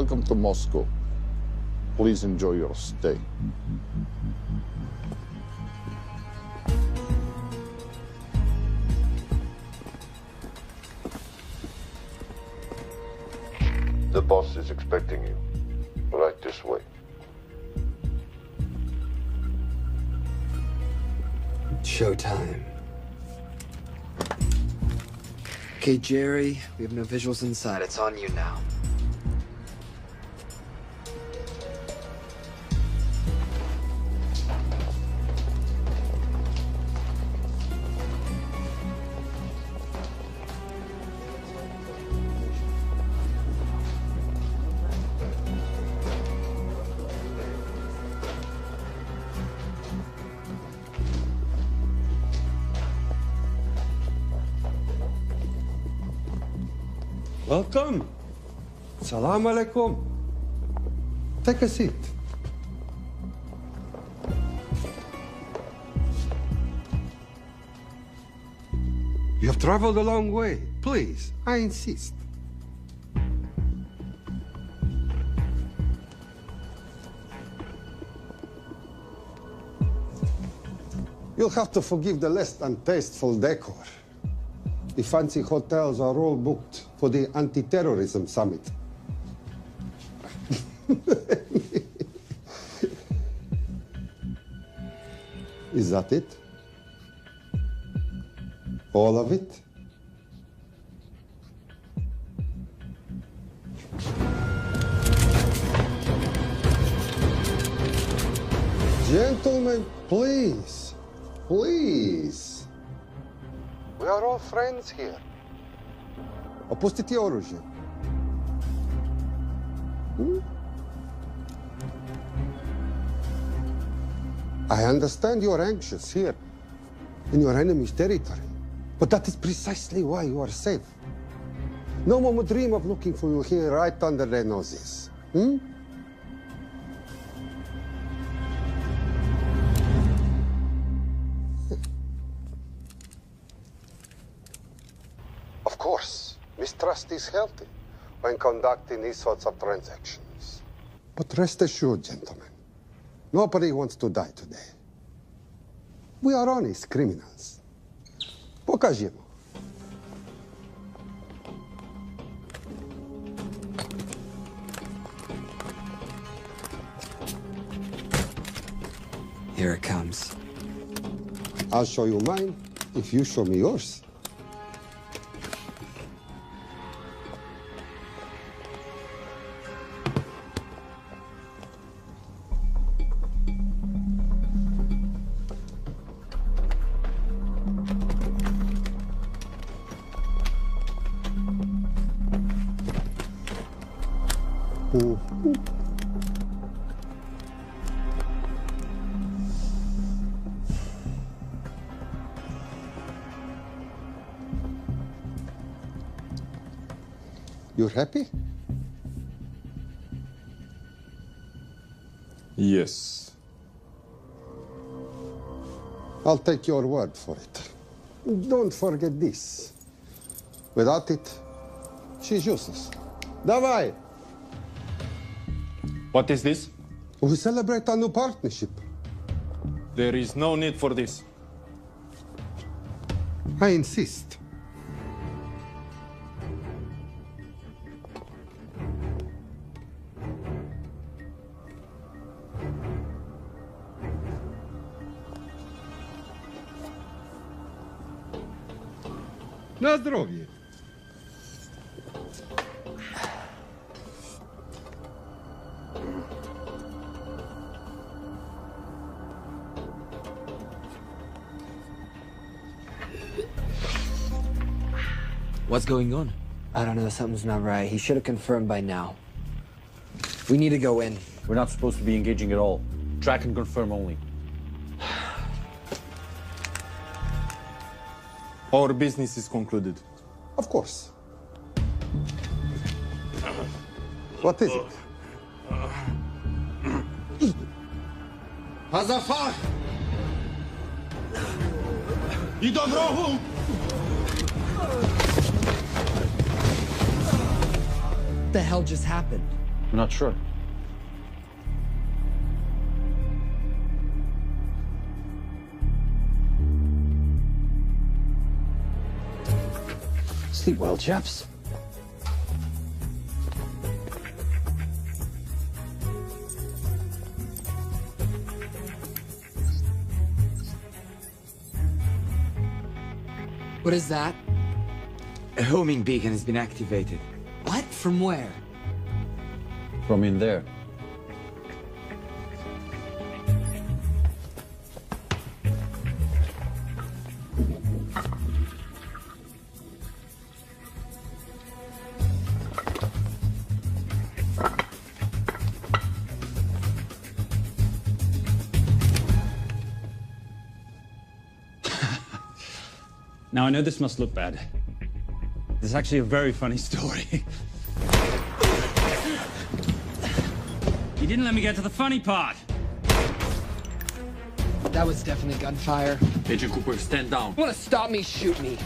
Welcome to Moscow. Please enjoy your stay. The boss is expecting you. Right this way. Showtime. Okay, Jerry, we have no visuals inside. It's on you now. Welcome. Salam alaikum. Take a seat. You have traveled a long way. Please, I insist. You'll have to forgive the less than tasteful decor. The fancy hotels are all booked for the anti-terrorism summit. Is that it? All of it? Gentlemen, please, please. We are all friends here. Опустите оружие. I understand you are anxious here in your enemy's territory, but that is precisely why you are safe. No one would dream of looking for you here right under their noses. Of course, mistrust is healthy when conducting these sorts of transactions. But rest assured, gentlemen, nobody wants to die today. We are honest criminals. Покажемо. Here it comes. I'll show you mine if you show me yours. You're happy? Yes. I'll take your word for it. Don't forget this. Without it, she's useless. Давай! What is this? We celebrate our new partnership. There is no need for this. I insist. На здоровье. What's going on? I don't know. Something's not right. He should have confirmed by now. We need to go in. We're not supposed to be engaging at all. Track and confirm only. Our business is concluded. Of course. What is it? Hazafar! I dorogu! What the hell just happened? I'm not sure. Sleep well, chaps. What is that? A homing beacon has been activated. What? From where? From in there. Now, I know this must look bad. This is actually a very funny story. You didn't let me get to the funny part. That was definitely gunfire. Agent Cooper, stand down. Want to stop me, shoot me.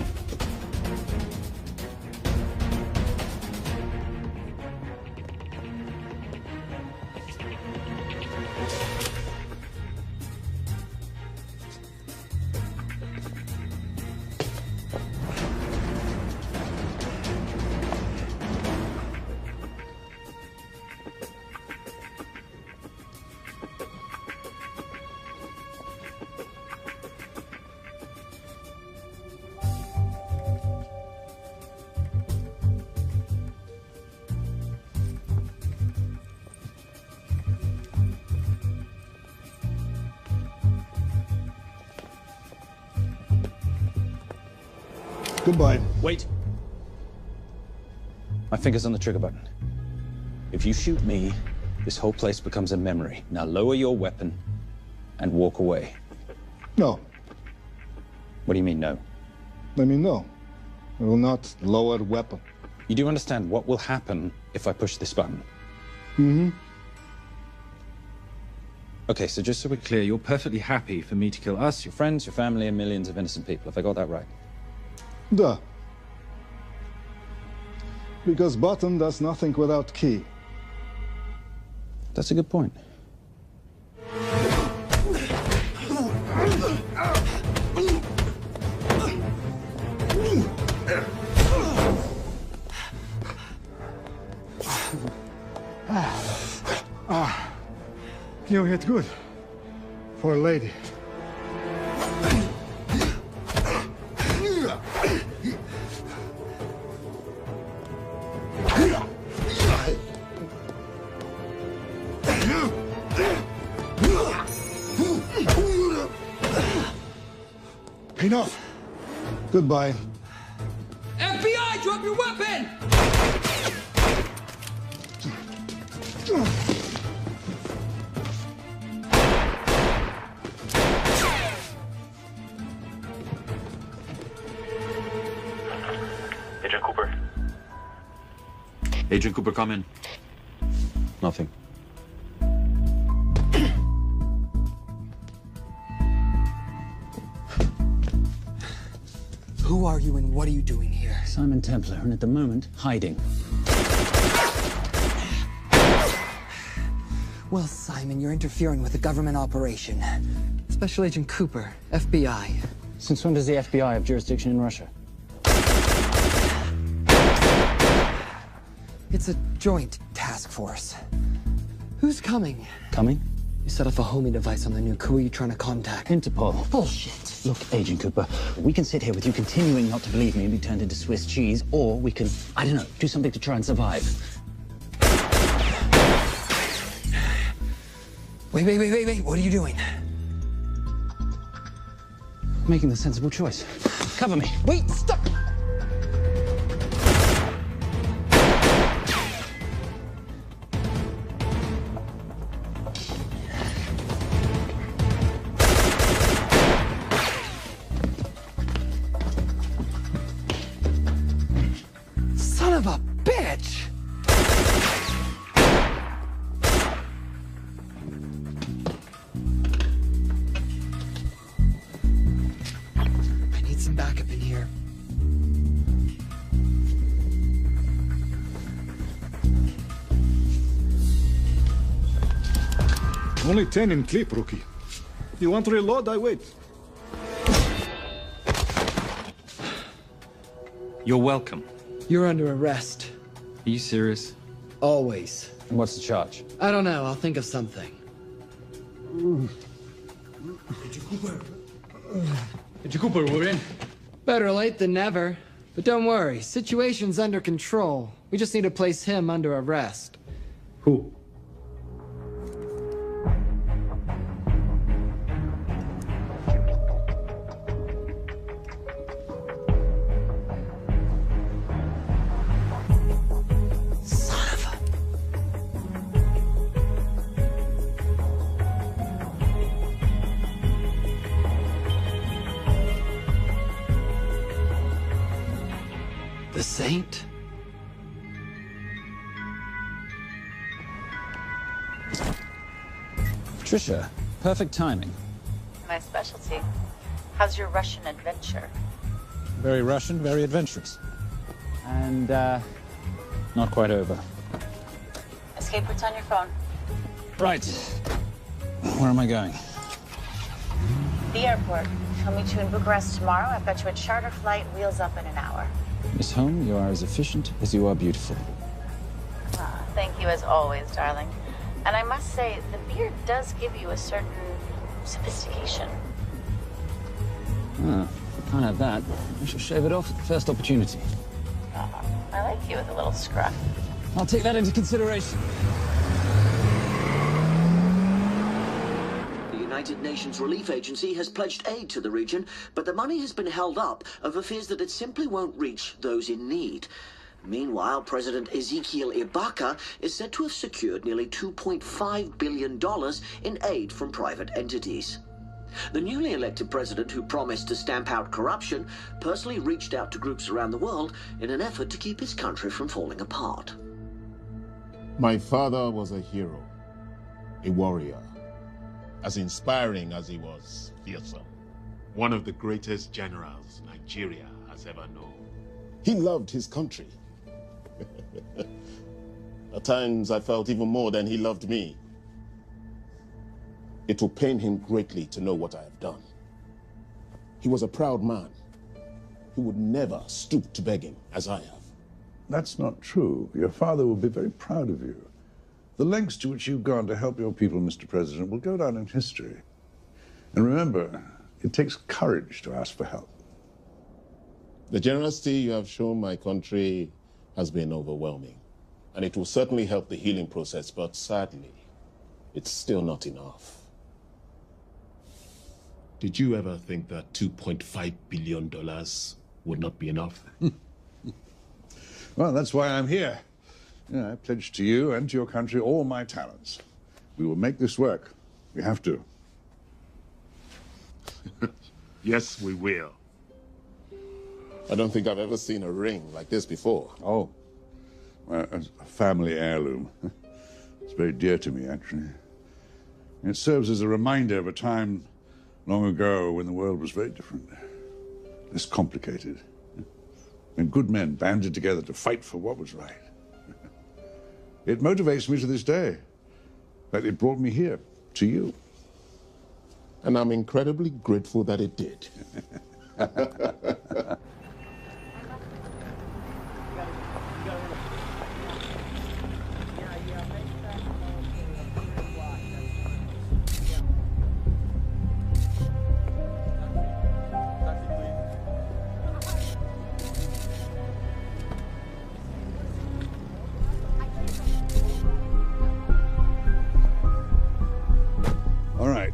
Goodbye. Wait. My finger's on the trigger button. If you shoot me, this whole place becomes a memory. Now lower your weapon and walk away. No. What do you mean, no? I mean, no. I will not lower weapon. You do understand what will happen if I push this button? Mm-hmm. Okay, so just so we're clear, you're perfectly happy for me to kill us, your friends, your family, and millions of innocent people. Have I got that right? Duh. Because button does nothing without key. That's a good point. You hit good. For a lady. Enough. Goodbye. FBI, drop your weapon! Agent Cooper. Agent Cooper, come in. Nothing. Who are you and what are you doing here? Simon Templar, and at the moment, hiding. Well, Simon, you're interfering with a government operation. Special Agent Cooper, FBI. Since when does the FBI have jurisdiction in Russia? It's a joint task force. Who's coming? Coming? You set off a homing device on the nuke. Who are you trying to contact? Interpol. Bullshit. Look, Agent Cooper, we can sit here with you continuing not to believe me and be turned into Swiss cheese, or we can, I don't know, do something to try and survive. Wait. What are you doing? Making the sensible choice. Cover me. Wait, stop! Son of a bitch! I need some backup in here. Only 10 in clip, rookie. You want to reload? I wait. You're welcome. You're under arrest. Are you serious? Always. And what's the charge? I don't know. I'll think of something. Agent Cooper, we're in. Better late than never. But don't worry. Situation's under control. We just need to place him under arrest. Who? The Saint? Patricia, perfect timing. My specialty. How's your Russian adventure? Very Russian, very adventurous. And, not quite over. Escape routes on your phone. Right. Where am I going? The airport. I'll meet you in Bucharest tomorrow. I've got you a charter flight, wheels up in an hour. Miss Holm, you are as efficient as you are beautiful. Thank you as always, darling. And I must say, the beard does give you a certain sophistication. Ah, can't have that. I shall shave it off at the first opportunity. I like you with a little scruff. I'll take that into consideration. The United Nations Relief Agency has pledged aid to the region, but the money has been held up over fears that it simply won't reach those in need. Meanwhile, President Ezekiel Ibaka is said to have secured nearly $2.5 billion in aid from private entities. The newly elected president, who promised to stamp out corruption, personally reached out to groups around the world in an effort to keep his country from falling apart. My father was a hero, a warrior, as inspiring as he was fearsome. One of the greatest generals Nigeria has ever known. He loved his country. At times I felt even more than he loved me. It will pain him greatly to know what I have done. He was a proud man who would never stoop to begging as I have. That's not true. Your father will be very proud of you. The lengths to which you've gone to help your people, Mr. President, will go down in history. And remember, it takes courage to ask for help. The generosity you have shown my country has been overwhelming, and it will certainly help the healing process, but sadly, it's still not enough. Did you ever think that $2.5 billion would not be enough? Well, that's why I'm here. I pledge to you and to your country all my talents. We will make this work. We have to. Yes, we will. I don't think I've ever seen a ring like this before. Oh, well, a family heirloom. It's very dear to me, actually. It serves as a reminder of a time long ago when the world was very different, less complicated, when good men banded together to fight for what was right. It motivates me to this day. In fact, it brought me here, to you. And I'm incredibly grateful that it did. All right.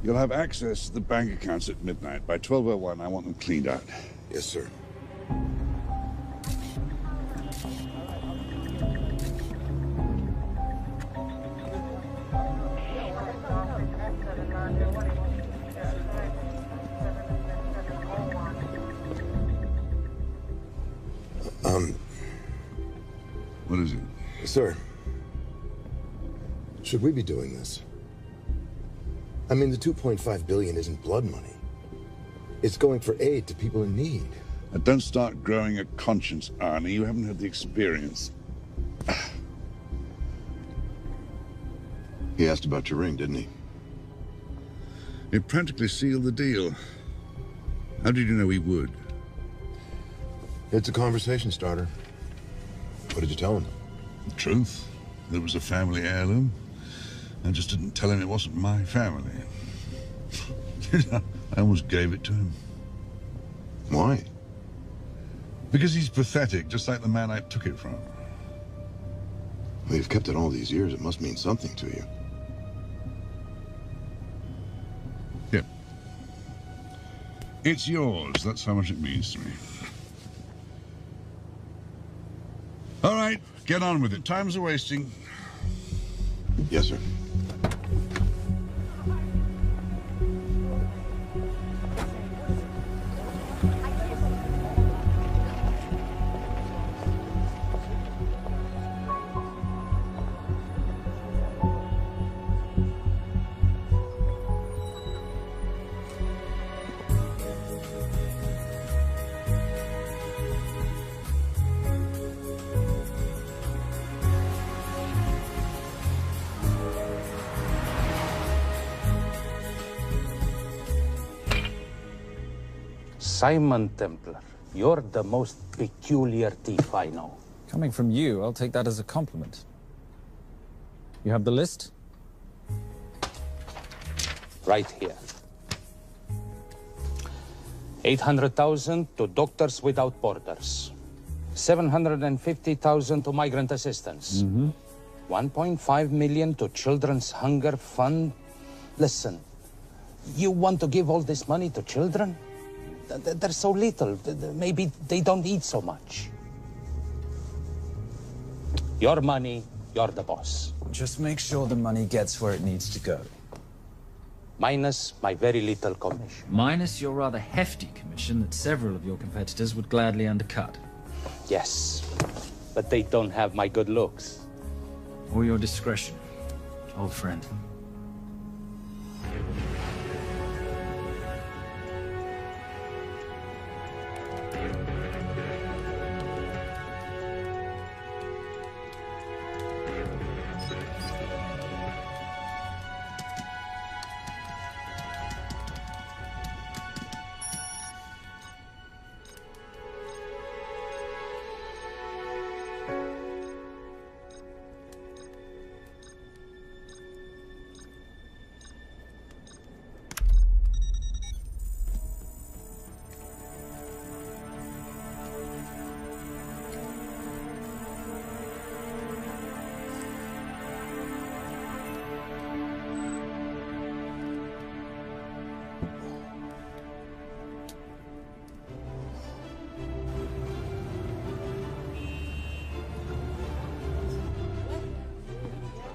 You'll have access to the bank accounts at midnight. By 12:01, I want them cleaned out. Yes, sir. What is it? Sir, should we be doing this? I mean, the $2.5 billion isn't blood money. It's going for aid to people in need. Now, don't start growing a conscience, Arnie. You haven't had the experience. He asked about your ring, didn't he? It practically sealed the deal. How did you know he would? It's a conversation starter. What did you tell him? The truth. There was a family heirloom. I just didn't tell him it wasn't my family. I almost gave it to him. Why? Because he's pathetic, just like the man I took it from. Well, you've kept it all these years. It must mean something to you. Yep. It's yours. That's how much it means to me. All right, get on with it. Time's a-wasting. Yes, sir. Simon Templar, you're the most peculiar thief I know. Coming from you, I'll take that as a compliment. You have the list? Right here. 800,000 to Doctors Without Borders. 750,000 to migrant assistance. 1.5 million to Children's Hunger Fund. Listen, you want to give all this money to children? They're so little. Maybe they don't eat so much. Your money, you're the boss. Just make sure the money gets where it needs to go. Minus my very little commission. Minus your rather hefty commission that several of your competitors would gladly undercut. Yes, but they don't have my good looks. Or your discretion, old friend.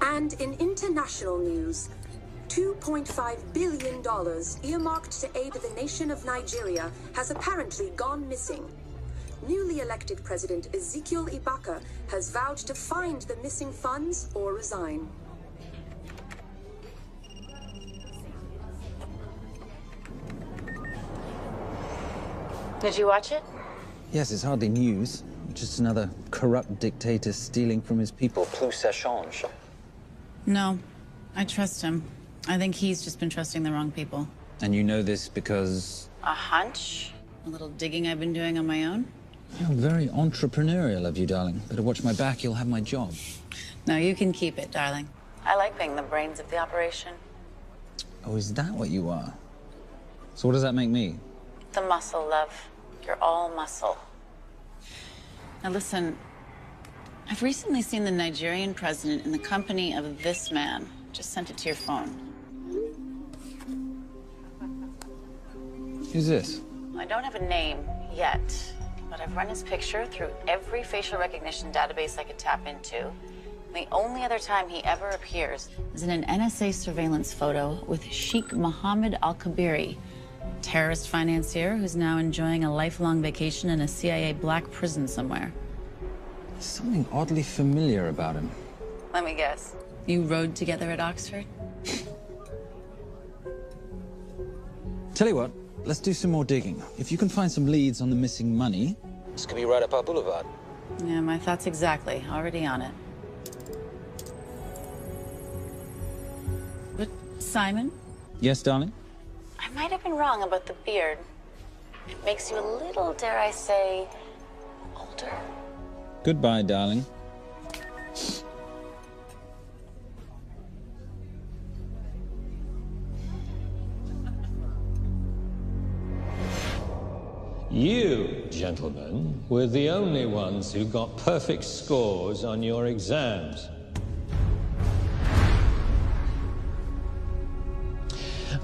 And in international news, $2.5 billion earmarked to aid the nation of Nigeria has apparently gone missing. Newly elected President Ezekiel Ibaka has vowed to find the missing funds or resign. Did you watch it? Yes, it's hardly news. Just another corrupt dictator stealing from his people. Plus ça change. No, I trust him. I think he's just been trusting the wrong people. And you know this because... A hunch? A little digging I've been doing on my own? You're very entrepreneurial of you, darling. Better watch my back, you'll have my job. No, you can keep it, darling. I like being the brains of the operation. Oh, is that what you are? So what does that make me? The muscle, love. You're all muscle. Now listen, I've recently seen the Nigerian president in the company of this man. Just sent it to your phone. Who's this? I don't have a name yet, but I've run his picture through every facial recognition database I could tap into. The only other time he ever appears is in an NSA surveillance photo with Sheikh Mohammed Al-Kabiri, terrorist financier who's now enjoying a lifelong vacation in a CIA black prison somewhere. There's something oddly familiar about him. Let me guess. You rode together at Oxford? Tell you what, let's do some more digging. If you can find some leads on the missing money, this could be right up our boulevard. Yeah, my thoughts exactly. Already on it. Simon? Yes, darling? I might have been wrong about the beard. It makes you a little, dare I say, older. Goodbye, darling. You, gentlemen, were the only ones who got perfect scores on your exams.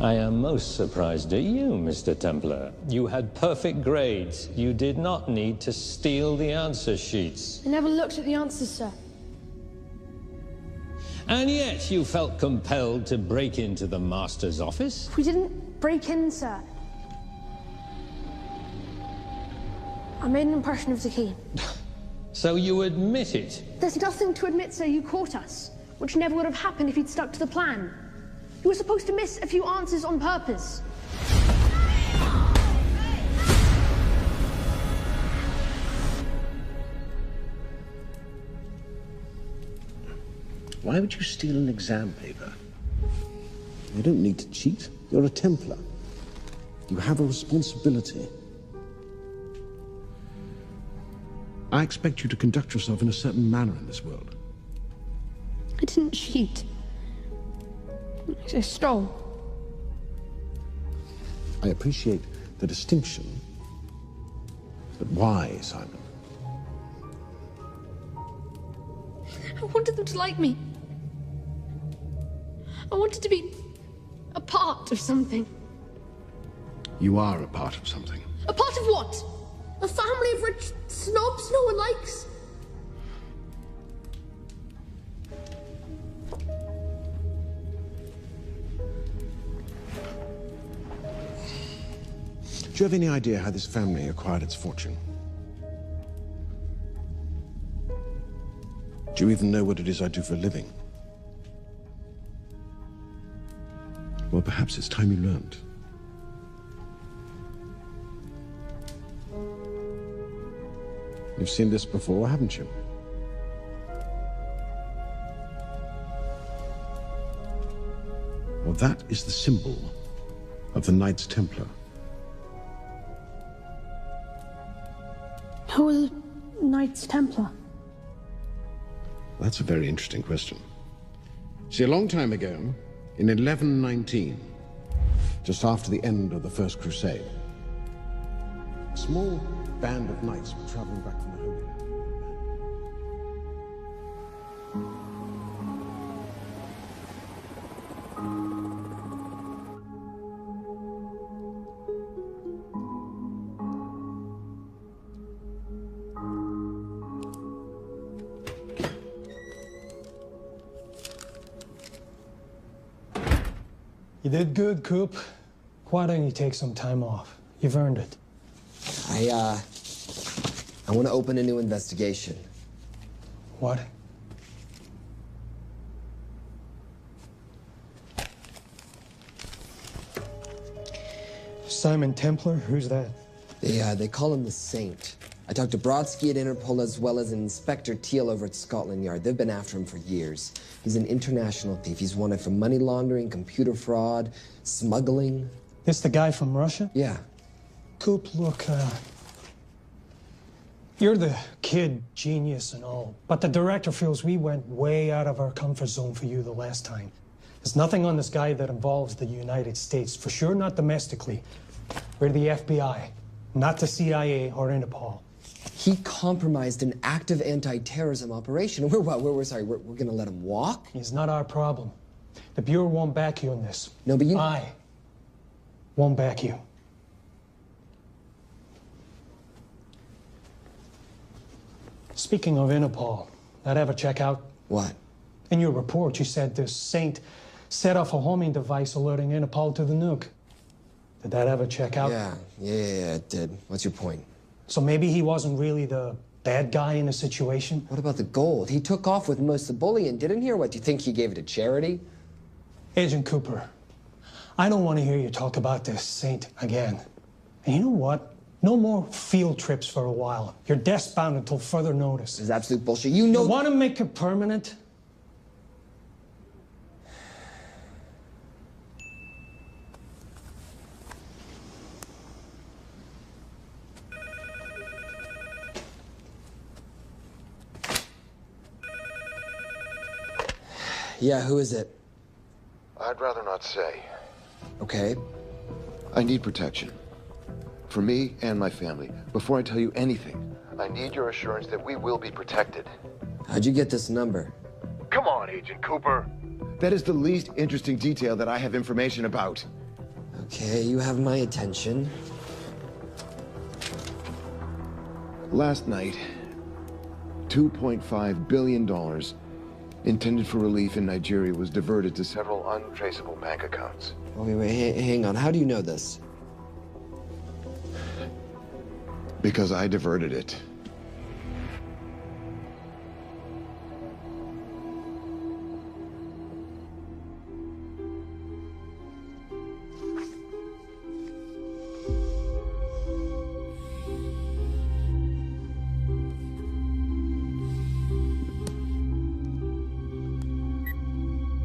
I am most surprised at you, Mr. Templar. You had perfect grades. You did not need to steal the answer sheets. I never looked at the answers, sir. And yet you felt compelled to break into the master's office? We didn't break in, sir. I made an impression of the key. So you admit it? There's nothing to admit, sir. You caught us, which never would have happened if you'd stuck to the plan. You were supposed to miss a few answers on purpose. Why would you steal an exam paper? You don't need to cheat. You're a Templar. You have a responsibility. I expect you to conduct yourself in a certain manner in this world. I didn't cheat. I stole. I appreciate the distinction. But why, Simon? I wanted them to like me. I wanted to be a part of something. You are a part of something. A part of what? A family of rich snobs no one likes? Do you have any idea how this family acquired its fortune? Do you even know what it is I do for a living? Well, perhaps it's time you learned. You've seen this before, haven't you? Well, that is the symbol of the Knights Templar. Who are the Knights Templar? That's a very interesting question. See, a long time ago, in 1119, just after the end of the First Crusade, a small band of knights were traveling back from the Holy Land. You did good, Coop. Why don't you take some time off? You've earned it. I want to open a new investigation. What? Simon Templar? Who's that? They call him the Saint. I talked to Brodsky at Interpol as well as Inspector Teal over at Scotland Yard. They've been after him for years. He's an international thief. He's wanted for money laundering, computer fraud, smuggling. This the guy from Russia? Yeah. Coop, look, you're the kid genius and all, but the director feels we went way out of our comfort zone for you the last time. There's nothing on this guy that involves the United States, for sure not domestically. We're the FBI, not the CIA or Interpol. He compromised an active anti-terrorism operation. We're gonna let him walk? It's not our problem. The Bureau won't back you on this. No, but I won't back you. Speaking of Interpol, that ever check out? What? In your report, you said this Saint set off a homing device alerting Interpol to the nuke. Did that ever check out? Yeah, it did. What's your point? So maybe he wasn't really the bad guy in the situation? What about the gold? He took off with most of the bullion, didn't he? Or what, do you think he gave it to charity? Agent Cooper, I don't want to hear you talk about this Saint again. And you know what? No more field trips for a while. You're desk-bound until further notice. This is absolute bullshit. You know... You want to make it permanent? Yeah, who is it? I'd rather not say. Okay. I need protection. For me and my family. Before I tell you anything, I need your assurance that we will be protected. How'd you get this number? Come on, Agent Cooper. That is the least interesting detail that I have information about. Okay, you have my attention. Last night, $2.5 billion intended for relief in Nigeria was diverted to several untraceable bank accounts. Wait, hang on. How do you know this? Because I diverted it.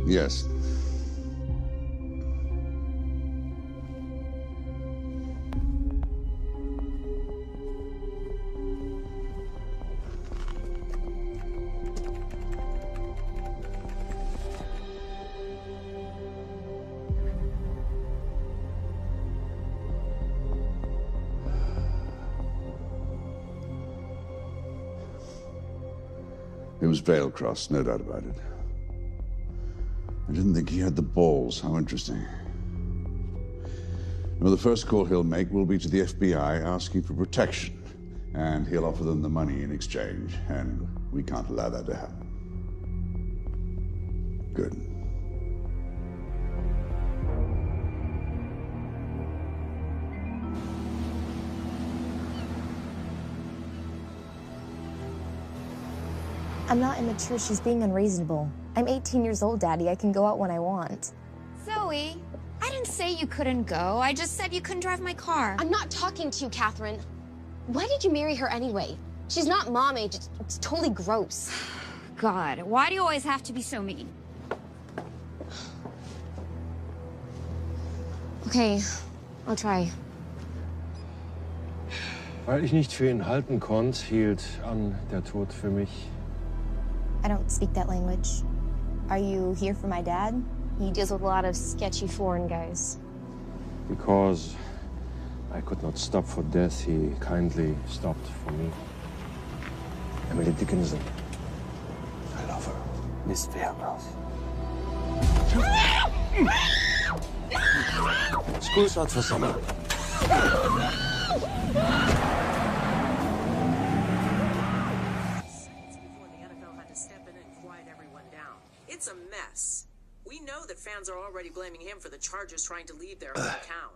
Yes. It was Veilcross, no doubt about it. I didn't think he had the balls. How interesting. Well, the first call he'll make will be to the FBI asking for protection. And he'll offer them the money in exchange. And we can't allow that to happen. Good. I'm not immature. She's being unreasonable. I'm 18 years old, Daddy. I can go out when I want. Zoe, I didn't say you couldn't go. I just said you couldn't drive my car. I'm not talking to you, Catherine. Why did you marry her anyway? She's not mom age. It's totally gross. God, why do you always have to be so mean? Okay, I'll try. Weil ich nicht für ihn halten konnte, hielt an der Tod für mich. I don't speak that language. Are you here for my dad? He deals with a lot of sketchy foreign guys. Because I could not stop for death, he kindly stopped for me. Emily Dickinson. I love her. Miss Veilcross. School's out for summer. It's a mess. We know that fans are already blaming him for the Chargers trying to leave their hometown.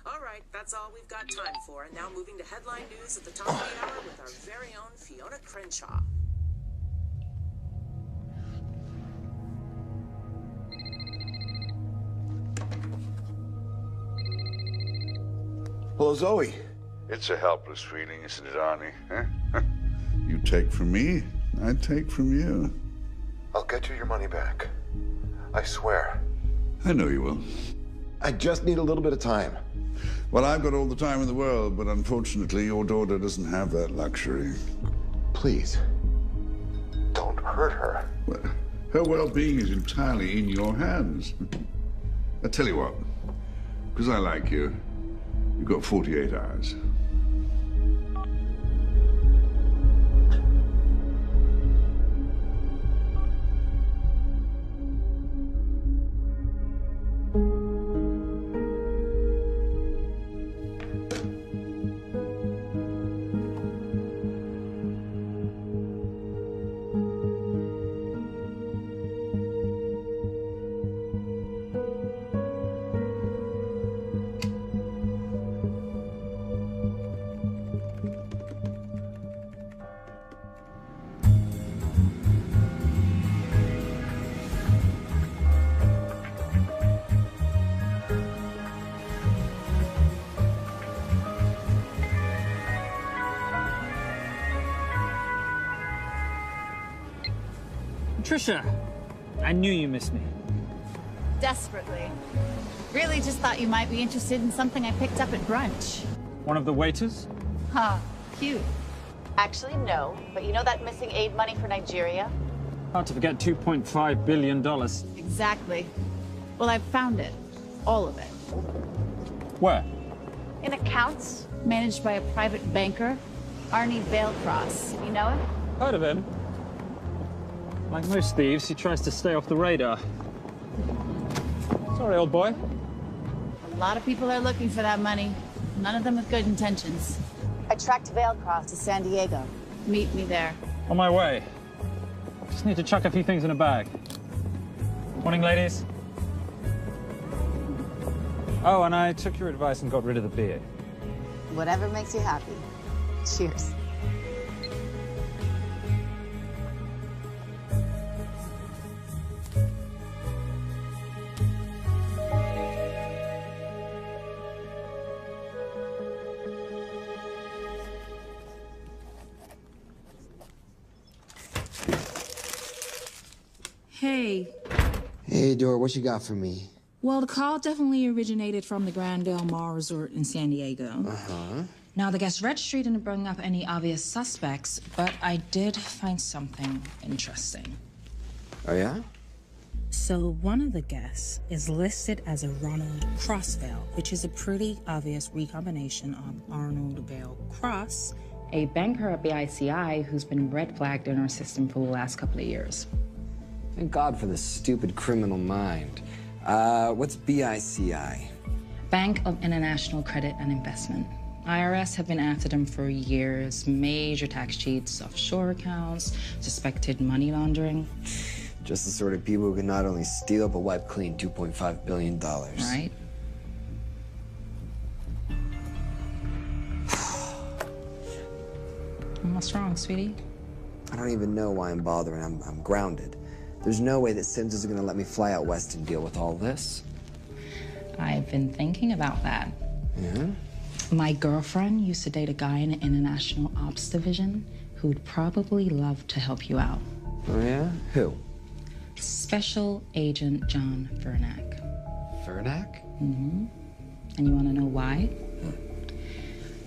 All right, that's all we've got time for. And now moving to headline news at the top of the hour with our very own Fiona Crenshaw. Hello, Zoe. It's a helpless feeling, isn't it, Arnie? Huh? You take from me, I take from you. I'll get you your money back. I swear. I know you will. I just need a little bit of time. Well, I've got all the time in the world, but unfortunately, your daughter doesn't have that luxury. Please, don't hurt her. Well, her well-being is entirely in your hands. I tell you what, because I like you, you've got 48 hours. Trisha, I knew you missed me. Desperately. Really just thought you might be interested in something I picked up at brunch. One of the waiters? Huh, cute. Actually, no. But you know that missing aid money for Nigeria? Hard to forget $2.5 billion. Exactly. Well, I've found it. All of it. Where? In accounts managed by a private banker, Arnie Vailcross. You know him? Heard of him. Like most thieves, he tries to stay off the radar. Sorry, old boy. A lot of people are looking for that money. None of them with good intentions. I tracked Vailcross to San Diego. Meet me there. On my way. Just need to chuck a few things in a bag. Morning, ladies. Oh, and I took your advice and got rid of the beer. Whatever makes you happy. Cheers. Hey. Hey, Dora, what you got for me? Well, the call definitely originated from the Grand Del Mar Resort in San Diego. Uh-huh. Now, the guest registry didn't bring up any obvious suspects, but I did find something interesting. Oh, yeah? So one of the guests is listed as a Ronald Crossvale, which is a pretty obvious recombination of Arnold Vale Cross, a banker at BICI who's been red flagged in our system for the last couple of years. Thank God for the stupid criminal mind. What's BICI? Bank of International Credit and Investment. IRS have been after them for years. Major tax cheats, offshore accounts, suspected money laundering. Just the sort of people who can not only steal but wipe clean $2.5 billion. Right? What's wrong, sweetie? I don't even know why I'm bothering. I'm grounded. There's no way that Sims is gonna let me fly out west and deal with all this. I've been thinking about that. Yeah? My girlfriend used to date a guy in the International Ops Division who'd probably love to help you out. Oh, yeah? Who? Special Agent John Vernack. Vernack? Mm-hmm. And you want to know why?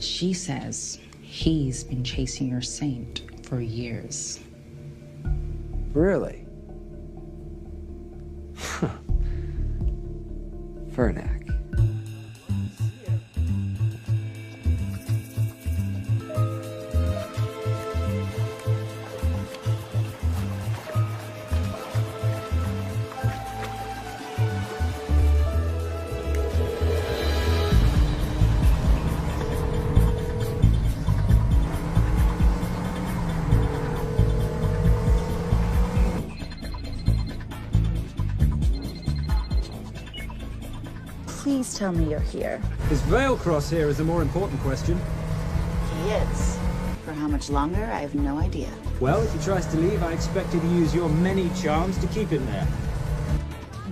She says he's been chasing your saint for years. Really? Vernack. Please tell me you're here. Is Vailcross here is a more important question. He is. For how much longer, I have no idea. Well, if he tries to leave, I expect you to use your many charms to keep him there.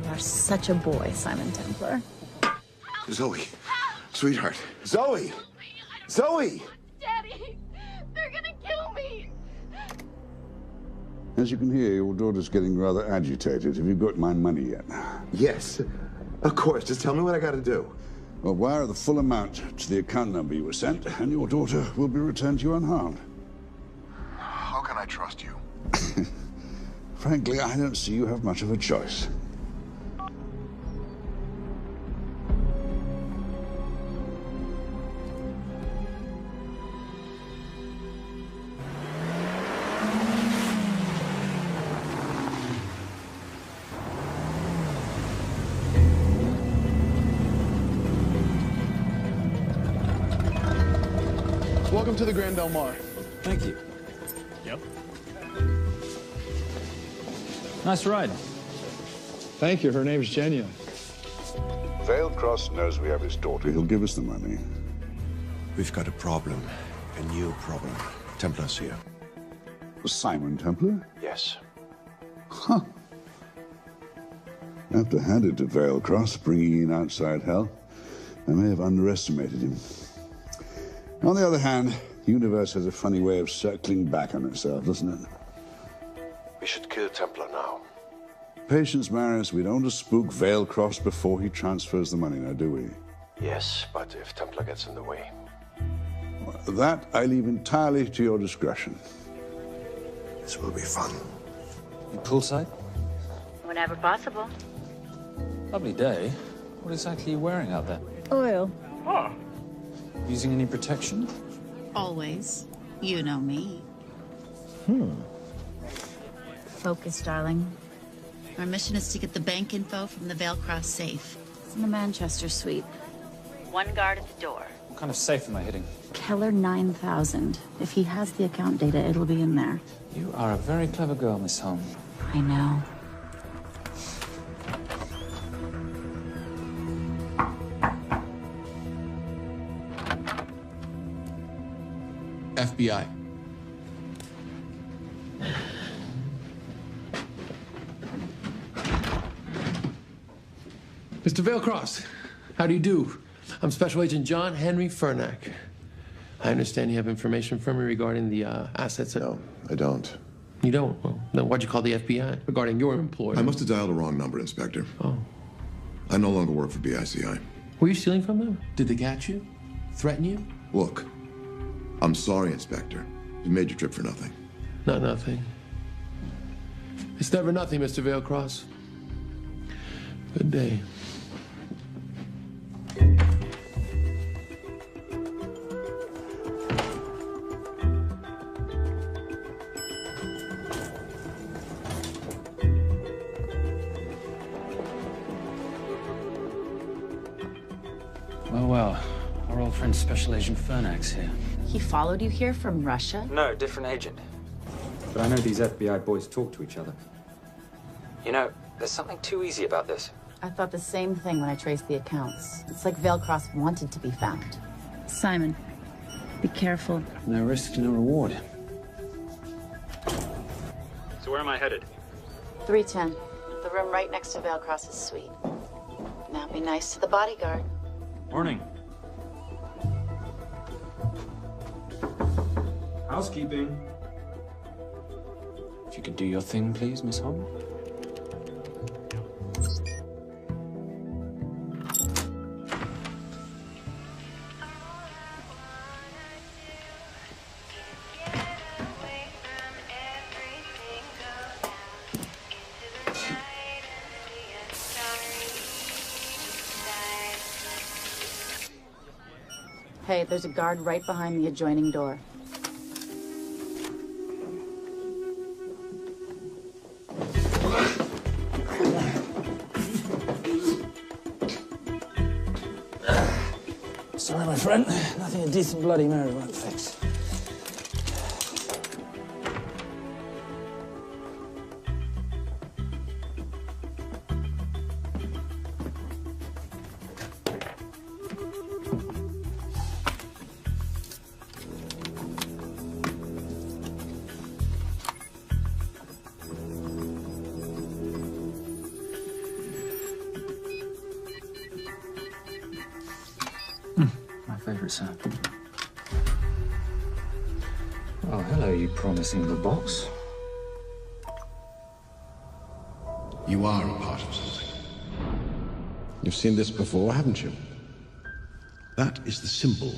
You are such a boy, Simon Templar. Zoe, sweetheart. Zoe! Zoe! Daddy, they're gonna kill me. As you can hear, your daughter's getting rather agitated. Have you got my money yet? Yes, of course. Just tell me what I gotta do. Well, wire the full amount to the account number you were sent, and your daughter will be returned to you unharmed. How can I trust you? Frankly, I don't see you have much of a choice. Welcome to the Grand Del Mar. Thank you. Yep. Nice ride. Thank you. Her name's Genya. Vailcross knows we have his daughter. He'll give us the money. We've got a problem. A new problem. Templar's here. Simon Templar? Yes. Huh. I have to hand it to Vailcross, bringing in outside help. I may have underestimated him. On the other hand, the universe has a funny way of circling back on itself, doesn't it? We should kill Templar now. Patience, Maris. We don't want to spook Vailcross before he transfers the money, now, do we? Yes, but if Templar gets in the way. That I leave entirely to your discretion. This will be fun. You poolside? Whenever possible. Lovely day. What exactly are you wearing out there? Oil. Using any protection? Always. You know me. Hmm. Focus, darling. Our mission is to get the bank info from the Veilcross safe. It's in the Manchester suite. One guard at the door. What kind of safe am I hitting? Keller 9000. If he has the account data, it'll be in there. You are a very clever girl, Miss Holm. I know. FBI. Mr. Veilcross, how do you do? I'm Special Agent John Henry Fernack. I understand you have information from me regarding the assets. No, I don't. You don't? Well, then why'd you call the FBI regarding your employer? I must have dialed the wrong number, Inspector. Oh. I no longer work for BICI. Were you stealing from them? Did they catch you? Threaten you? Look, I'm sorry, Inspector. You made your trip for nothing. Not nothing. It's never nothing, Mr. Veilcross. Good day. Well, our old friend Special Agent Fernack's here. He followed you here from Russia? No, different agent. But I know these FBI boys talk to each other. You know, there's something too easy about this. I thought the same thing when I traced the accounts. It's like Veilcross wanted to be found. Simon, be careful. No risk, no reward. So where am I headed? 310. The room right next to Veilcross's suite. Now be nice to the bodyguard. Morning. Housekeeping. If you could do your thing, please, Miss Holm. Hey, there's a guard right behind the adjoining door. Sorry, my friend. Nothing a decent Bloody Mary won't fix. Favorite sound. Oh, hello, you promising little box. You are a part of something. You've seen this before, haven't you? That is the symbol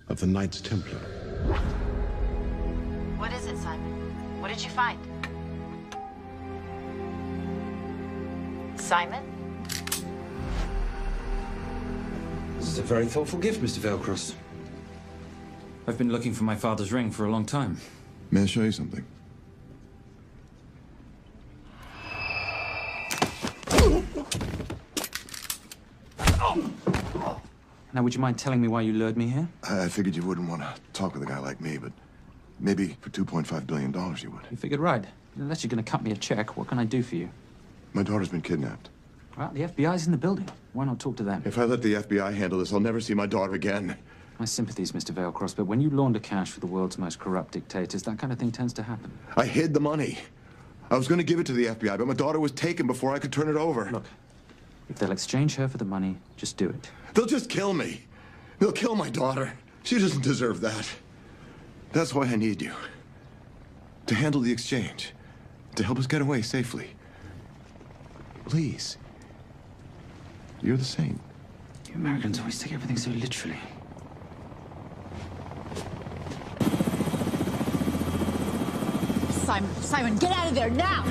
of the Knights Templar. What is it, Simon? What did you find? Simon? This is a very thoughtful gift, Mr. Veilcross. I've been looking for my father's ring for a long time. May I show you something? Now, would you mind telling me why you lured me here? I figured you wouldn't want to talk with a guy like me, but maybe for $2.5 billion you would. You figured right. Unless you're going to cut me a check, what can I do for you? My daughter's been kidnapped. Well, the FBI's in the building. Why not talk to them? If I let the FBI handle this, I'll never see my daughter again. My sympathies, Mr. Veilcross, but when you launder cash for the world's most corrupt dictators, that kind of thing tends to happen. I hid the money. I was going to give it to the FBI, but my daughter was taken before I could turn it over. Look, if they'll exchange her for the money, just do it. They'll just kill me. They'll kill my daughter. She doesn't deserve that. That's why I need you. To handle the exchange. To help us get away safely. Please. You're the saint. You Americans always take everything so literally. Simon. Simon, get out of there now!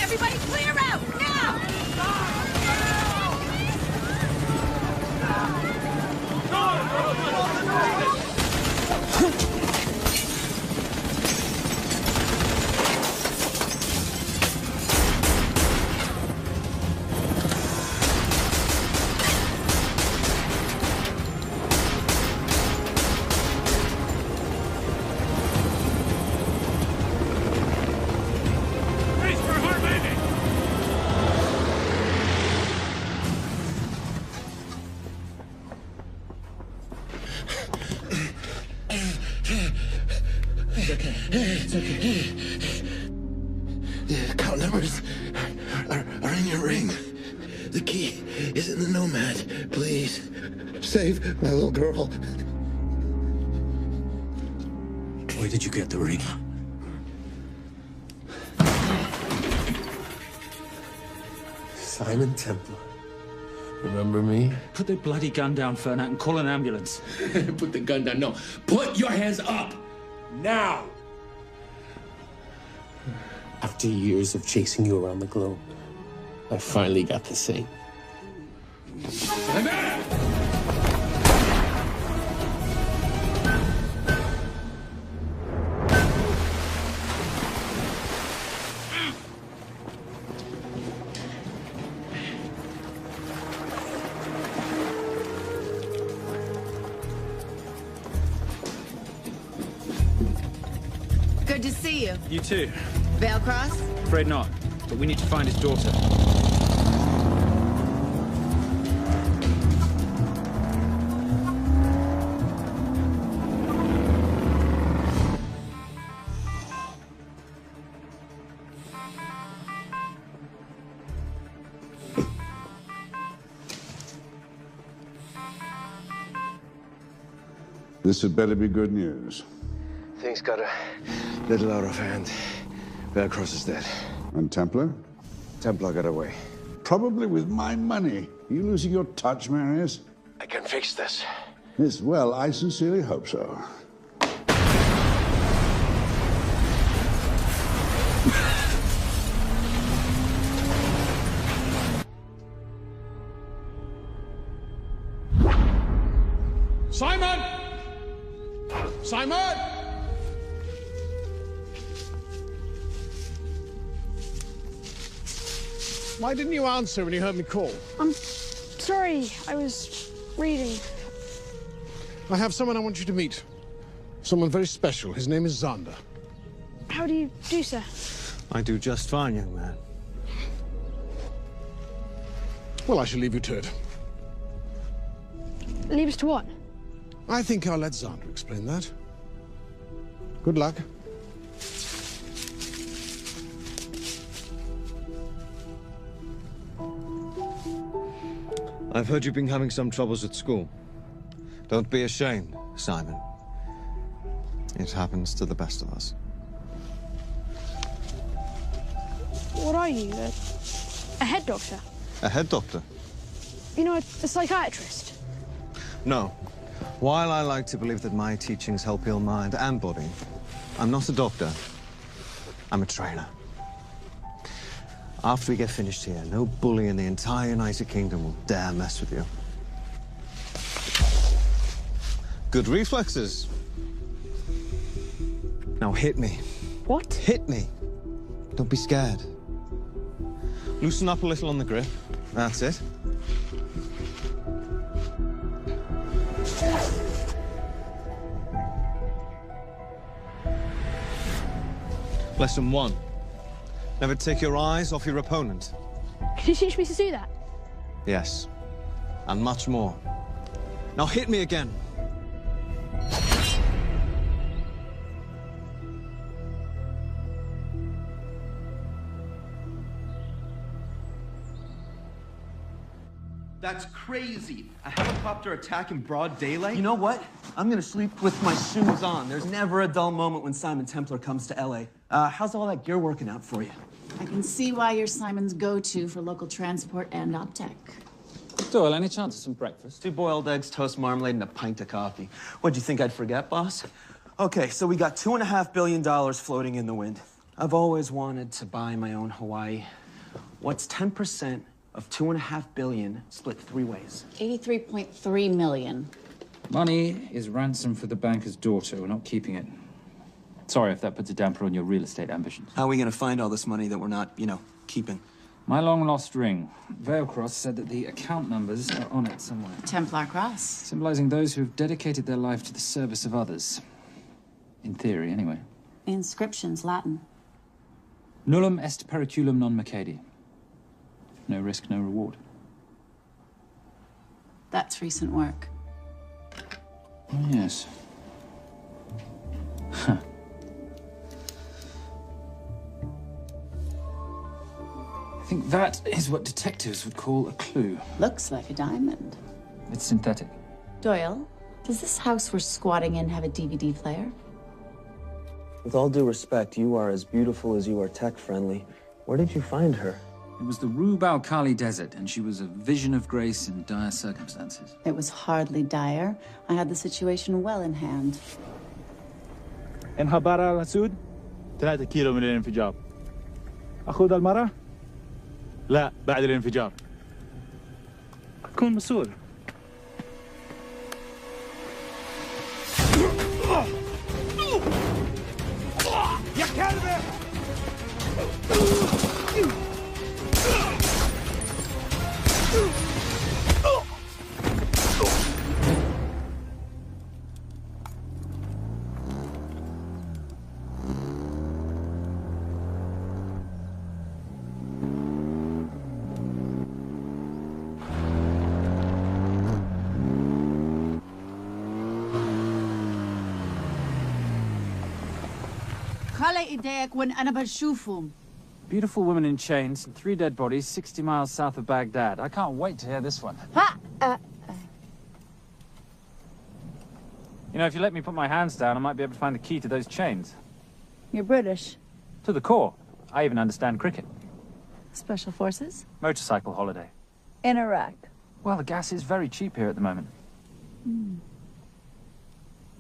Everybody clear out, now! It's okay. The account numbers are in your ring. The key is in the Nomad. Please, save my little girl. Where did you get the ring? Simon Templar. Remember me? Put the bloody gun down, Fernak, and call an ambulance. Put the gun down. No. Put your hands up. Now. After years of chasing you around the globe, I finally got the say. Simon! Good to see you. You too. Vale Cross? Afraid not, but we need to find his daughter. This had better be good news. Things got a little out of hand. Velcross is dead. And Templar? Templar got away. Probably with my money. Are you losing your touch, Marius? I can fix this. Yes, well, I sincerely hope so. Simon! Simon! Why didn't you answer when you heard me call? I'm sorry, I was reading. I have someone I want you to meet. Someone very special. His name is Zander. How do you do, sir? I do just fine, young man. Well, I shall leave you to it. Leave us to what? I think I'll let Zander explain that. Good luck. I've heard you've been having some troubles at school. Don't be ashamed, Simon. It happens to the best of us. What are you, a head doctor? A head doctor? You know, a psychiatrist? No. While I like to believe that my teachings help heal mind and body, I'm not a doctor. I'm a trainer. After we get finished here, no bully in the entire United Kingdom will dare mess with you. Good reflexes. Now hit me. What? Hit me. Don't be scared. Loosen up a little on the grip. That's it. Lesson 1. Never take your eyes off your opponent. Can you teach me to do that? Yes. And much more. Now hit me again. That's crazy. A helicopter attack in broad daylight? You know what? I'm gonna sleep with my shoes on. There's never a dull moment when Simon Templar comes to LA. How's all that gear working out for you? I can see why you're Simon's go-to for local transport and OpTech. Doyle, any chance of some breakfast? 2 boiled eggs, toast, marmalade, and a pint of coffee. What'd you think I'd forget, boss? Okay, so we got $2.5 billion floating in the wind. I've always wanted to buy my own Hawaii. What's 10% of $2.5 billion split 3 ways? 83.3 million. Money is ransom for the banker's daughter. We're not keeping it. Sorry if that puts a damper on your real estate ambitions. How are we gonna find all this money that we're not, keeping? My long-lost ring. Veilcross said that the account numbers are on it somewhere. Templar Cross. Symbolizing those who have dedicated their life to the service of others. In theory, anyway. The inscription's Latin. Nullum est periculum non mercedi. No risk, no reward. That's recent work. Oh, yes. Huh. I think that is what detectives would call a clue. Looks like a diamond. It's synthetic. Doyle, does this house we're squatting in have a DVD player? With all due respect, you are as beautiful as you are tech-friendly. Where did you find her? It was the Rub al-Khali Desert, and she was a vision of grace in dire circumstances. It was hardly dire. I had the situation well in hand. انخبر على السود 3 كيلو من الانفجار. أخذ المرة؟ لا بعد الانفجار. كن مسؤول. يا كلبة! خلي ايديك وين أنا بشوفهم. Beautiful woman in chains and 3 dead bodies 60 miles south of Baghdad. I can't wait to hear this one. You know, if you let me put my hands down, I might be able to find the key to those chains. You're British. To the core. I even understand cricket. Special Forces? Motorcycle holiday. In Iraq. Well, the gas is very cheap here at the moment.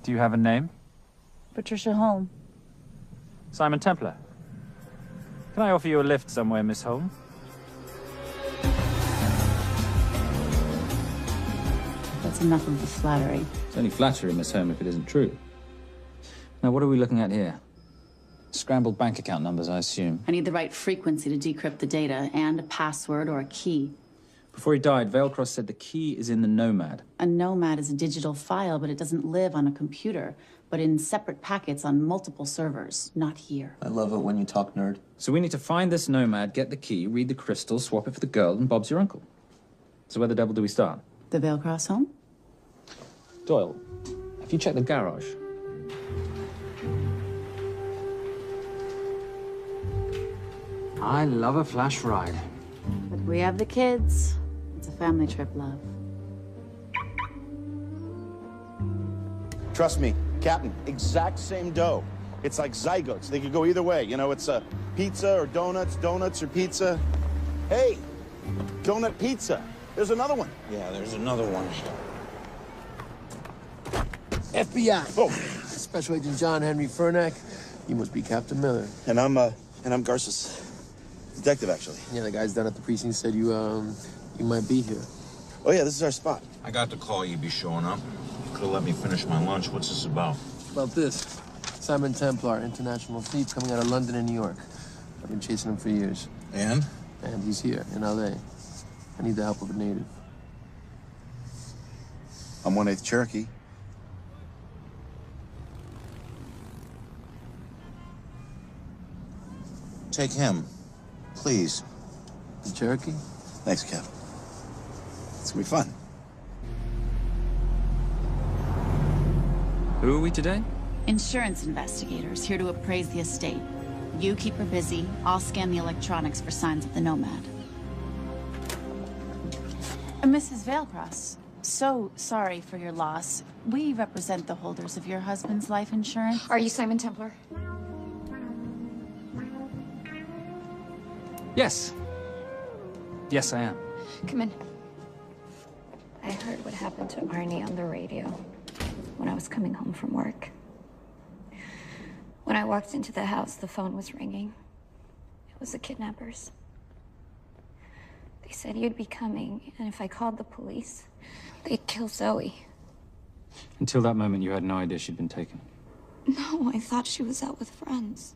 Do you have a name? Patricia Holm. Simon Templar. Can I offer you a lift somewhere, Miss Holm? That's enough of the flattery. It's only flattery, Miss Holm, if it isn't true. Now, what are we looking at here? Scrambled bank account numbers, I assume. I need the right frequency to decrypt the data and a password or a key. Before he died, Veilcross said the key is in the Nomad. A Nomad is a digital file, but it doesn't live on a computer, but in separate packets on multiple servers, not here. I love it when you talk nerd. So we need to find this Nomad, get the key, read the crystal, swap it for the girl, and Bob's your uncle. So where the devil do we start? The Veilcross home? Doyle, have you checked the garage? I love a flash ride. But we have the kids. It's a family trip, love. Trust me, Captain, exact same dough. It's like zygotes. They could go either way. You know, it's pizza or donuts, donuts or pizza. Hey, donut pizza. There's another one. Yeah, there's another one. FBI. Oh. Special Agent John Henry Furnack. You must be Captain Miller. And I'm Garces. Detective, actually. Yeah, the guys down at the precinct said you might be here. Oh, yeah, this is our spot. I got the call you'd be showing up. You could have let me finish my lunch. What's this about? About this. Simon Templar, international thief coming out of London and New York. I've been chasing him for years. And? And he's here, in L.A. I need the help of a native. I'm 1/8 Cherokee. Take him, please. The Cherokee? Thanks, Cap. It's gonna be fun. Who are we today? Insurance investigators here to appraise the estate. You keep her busy. I'll scan the electronics for signs of the Nomad. Mrs. Veilcross, so sorry for your loss. We represent the holders of your husband's life insurance. Are you Simon Templar? Yes. Yes, I am. Come in. I heard what happened to Arnie on the radio when I was coming home from work. When I walked into the house, the phone was ringing. It was the kidnappers. They said you'd be coming, and if I called the police, they'd kill Zoe. Until that moment, you had no idea she'd been taken. No, I thought she was out with friends.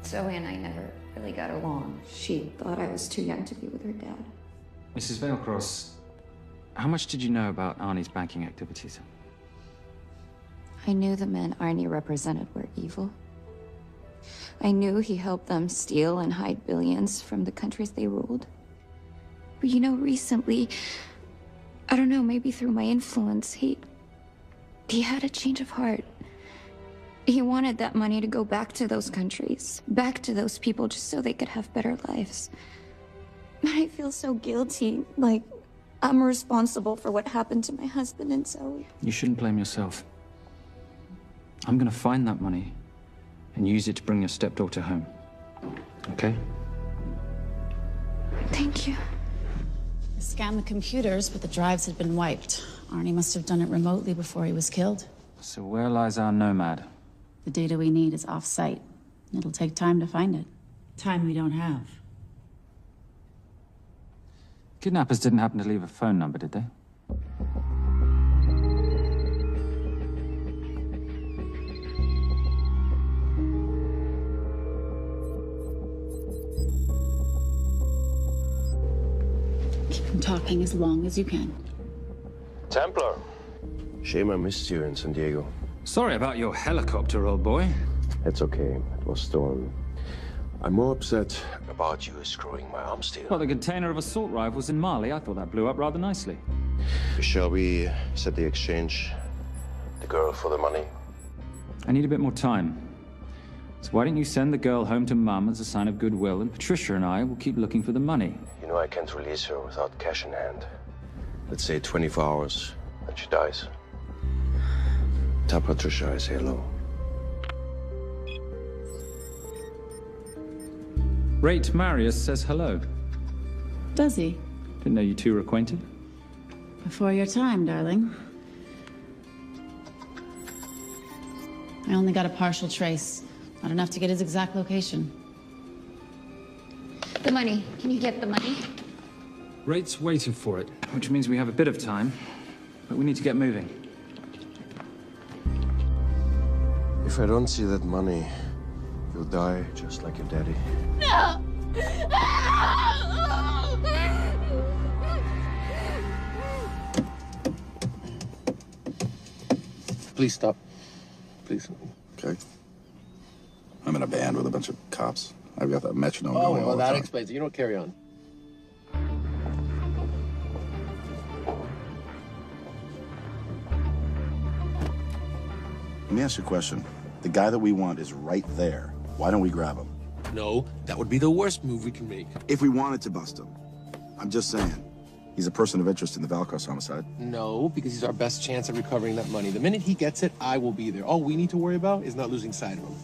Zoe and I never really got along. She thought I was too young to be with her dad. Mrs. Veilcross, how much did you know about Arnie's banking activities? I knew the men Arnie represented were evil. I knew he helped them steal and hide billions from the countries they ruled. But you know, recently, I don't know, maybe through my influence, he had a change of heart. He wanted that money to go back to those countries, back to those people, just so they could have better lives. But I feel so guilty, like I'm responsible for what happened to my husband and Zoe. You shouldn't blame yourself. I'm gonna find that money and use it to bring your stepdaughter home. Okay? Thank you. I scanned the computers, but the drives had been wiped. Arnie must have done it remotely before he was killed. So where lies our nomad? The data we need is off-site. It'll take time to find it. Time we don't have. Kidnappers didn't happen to leave a phone number, did they? Keep them talking as long as you can. Templar. Shame I missed you in San Diego. Sorry about your helicopter, old boy. It's okay. It was stolen. I'm more upset about you screwing my arms deal. Well, the container of assault rifles in Mali, I thought that blew up rather nicely. Shall we set the exchange? The girl for the money? I need a bit more time. So why don't you send the girl home to Mum as a sign of goodwill, and Patricia and I will keep looking for the money. You know I can't release her without cash in hand. Let's say 24 hours, then she dies. Tell Patricia I say hello. Rate Marius says hello. Does he? Didn't know you two were acquainted. Before your time, darling. I only got a partial trace. Not enough to get his exact location. The money. Can you get the money? Rate's waiting for it, which means we have a bit of time, but we need to get moving. If I don't see that money, you'll die just like your daddy. No! Please stop. Please. Okay. I'm in a band with a bunch of cops. I've got that metronome going all the time. explains it. You don't carry on. Let me ask you a question. The guy that we want is right there. Why don't we grab him? No, that would be the worst move we can make. If we wanted to bust him. I'm just saying. He's a person of interest in the Veilcross homicide. No, because he's our best chance at recovering that money. The minute he gets it, I will be there. All we need to worry about is not losing sight of him.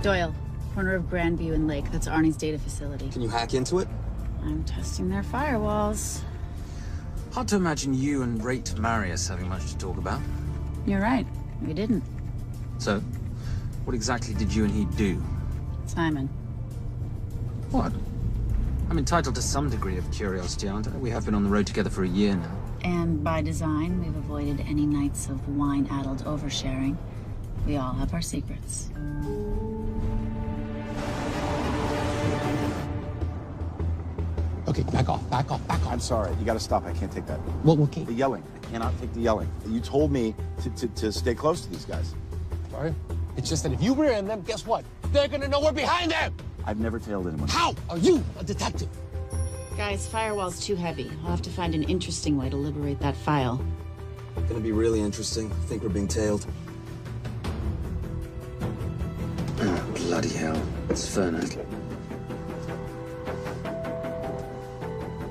Doyle, corner of Grandview and Lake. That's Arnie's data facility. Can you hack into it? I'm testing their firewalls. Hard to imagine you and Rate Marius having much to talk about. You're right. We didn't. So, what exactly did you and he do? Simon. What? I'm entitled to some degree of curiosity, aren't I? We have been on the road together for a year now. And by design, we've avoided any nights of wine-addled oversharing. We all have our secrets. Okay, back off, back off, back off. I'm sorry. You gotta stop. I can't take that. Well, okay. The yelling. I cannot take the yelling. You told me to stay close to these guys. Sorry. It's just that if you rear end them, guess what? They're gonna know we're behind them! I've never tailed anyone. How are you a detective? Guys, firewall's too heavy. I'll have to find an interesting way to liberate that file. Gonna be really interesting. I think we're being tailed. At Bloody hell. It's Fernak.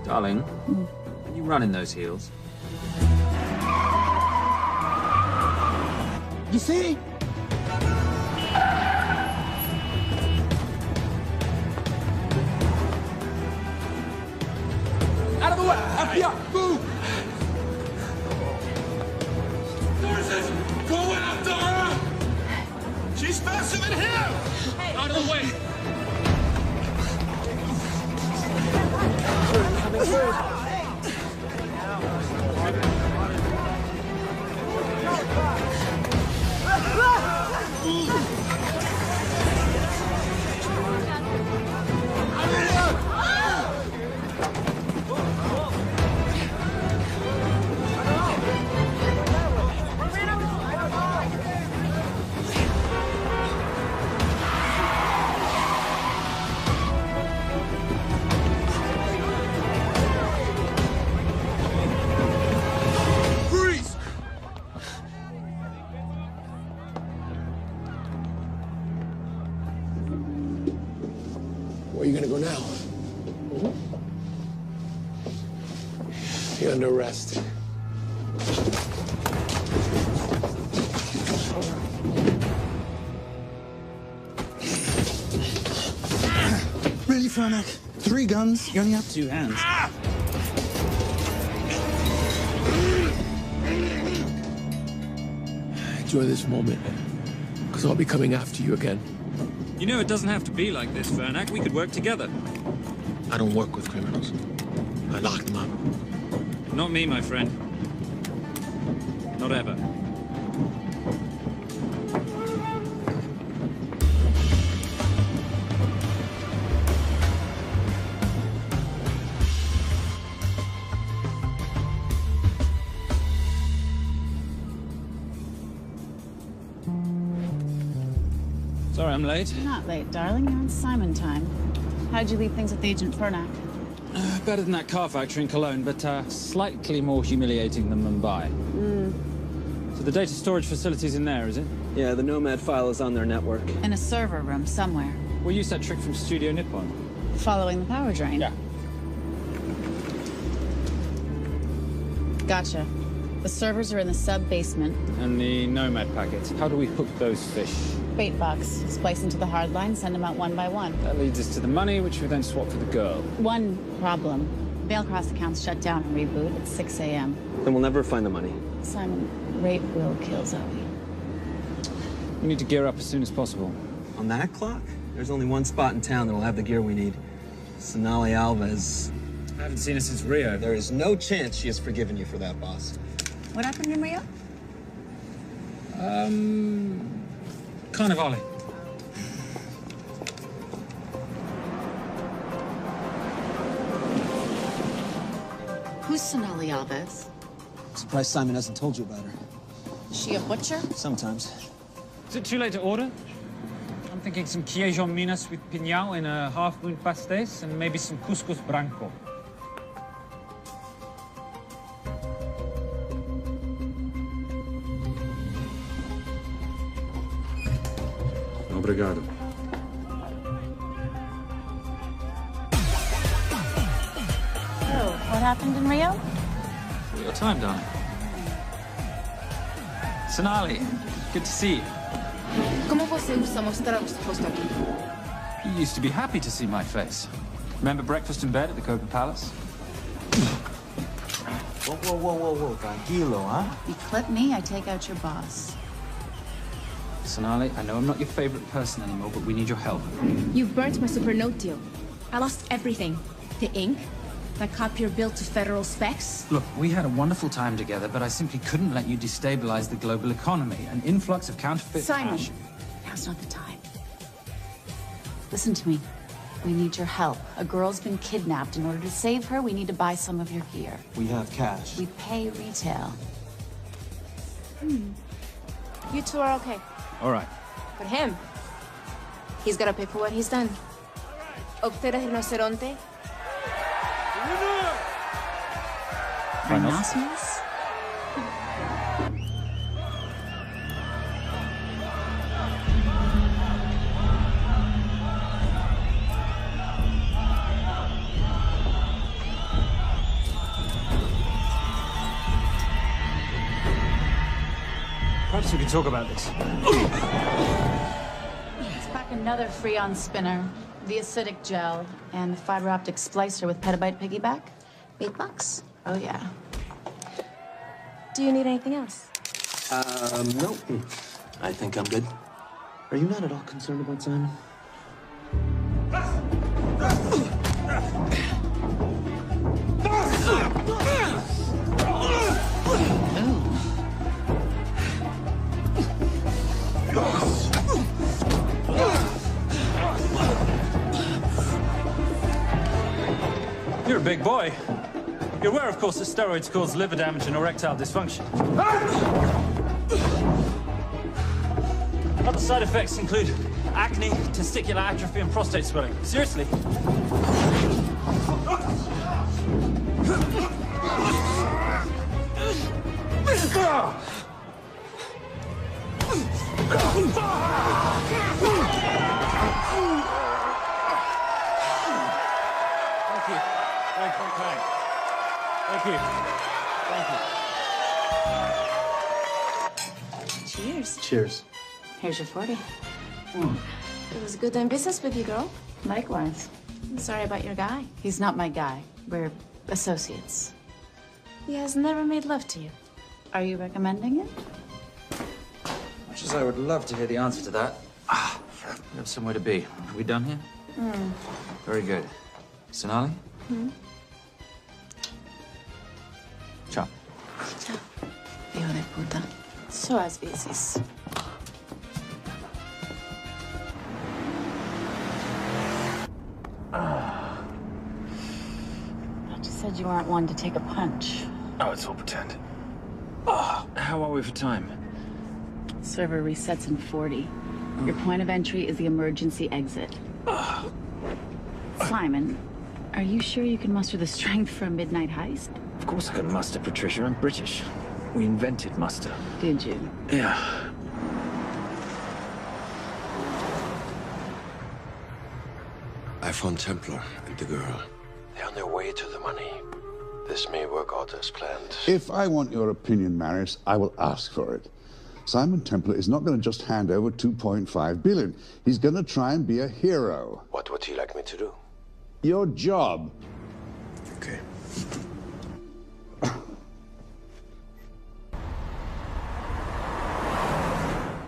Darling, can you run in those heels? You see? Out of the way! FBI, move! Forces, going after her! She's faster than him! Hey. Out of the way! Coming through. Where are you gonna go now? You're under arrest. Really, Fernak? 3 guns? You only have 2 hands. Enjoy this moment, because I'll be coming after you again. You know it doesn't have to be like this, Fernak. We could work together. I don't work with criminals. I lock them up. Not me, my friend. Not ever. Sorry I'm late. You're not late, darling. You're on Simon time. How'd you leave things with Agent Fernak? Better than that car factory in Cologne, but slightly more humiliating than Mumbai. So the data storage facility's in there, is it? Yeah, the Nomad file is on their network. In a server room somewhere. We'll use that trick from Studio Nippon. Following the power drain. Yeah. Gotcha. The servers are in the sub-basement. And the Nomad packets. How do we hook those fish? Bait box. Splice into the hard line, send them out one by one. That leads us to the money, which we then swap for the girl. One problem. Bailcross accounts shut down and reboot at 6 a.m. Then we'll never find the money. Simon, rape will kill Zoe. We need to gear up as soon as possible. On that clock? There's only one spot in town that'll have the gear we need. Sonali Alves. I haven't seen her since Rio. There is no chance she has forgiven you for that, boss. What happened in Rio? Carnivale. Who's Sonali Alves? Surprised Simon hasn't told you about her. Is she a butcher? Sometimes. Is it too late to order? I'm thinking some Queijo Minas with piñao in a half-moon pastéis and maybe some couscous branco. Obrigado. So, what happened in Rio? Your time, darling. Sonali, good to see you. ¿Cómo você usa mostrar o rosto aqui? You used to be happy to see my face. Remember breakfast in bed at the Copa Palace? Whoa. Tranquilo, huh? You clip me, I take out your boss. Sonali, I know I'm not your favorite person anymore, but we need your help. You burnt my Supernote deal. I lost everything. The ink, that copier built to federal specs. Look, we had a wonderful time together, but I simply couldn't let you destabilize the global economy. An influx of counterfeit Simon, cash. now's not the time. Listen to me. We need your help. A girl's been kidnapped. In order to save her, we need to buy some of your gear. We have cash. We pay retail. You two are okay. All right. But him, he's gotta pay for what he's done. Obtera rinoceronte. Rhinoceros? Perhaps we can talk about this. Let's pack another Freon spinner, the acidic gel, and the fiber optic splicer with petabyte piggyback. $8? Oh, yeah. Do you need anything else? No. I think I'm good. Are you not at all concerned about Simon? You're a big boy. You're aware, of course, that steroids cause liver damage and erectile dysfunction. Other side effects include acne, testicular atrophy, and prostate swelling. Seriously. Thank you. Thank you. Thank you. Cheers. Cheers. Here's your 40. It was good doing business with you, girl. Likewise. I'm sorry about your guy. He's not my guy. We're associates. He has never made love to you. Are you recommending it? Much as I would love to hear the answer to that. We have somewhere to be. Are we done here? Very good. Sonali? Ciao. Ciao. Hijo de puta. So as veces. You said you weren't one to take a punch. Oh, it's all pretend. How are we for time? Server resets in 40. Your point of entry is the emergency exit. Simon, are you sure you can muster the strength for a midnight heist? Of course I can muster, Patricia. I'm British. We invented muster. Did you? Yeah. I found Templar and the girl. They're on their way to the money. This may work out as planned. If I want your opinion, Maris, I will ask for it. Simon Templar is not going to just hand over 2.5 billion. He's going to try and be a hero. What would he like me to do? Your job. Okay.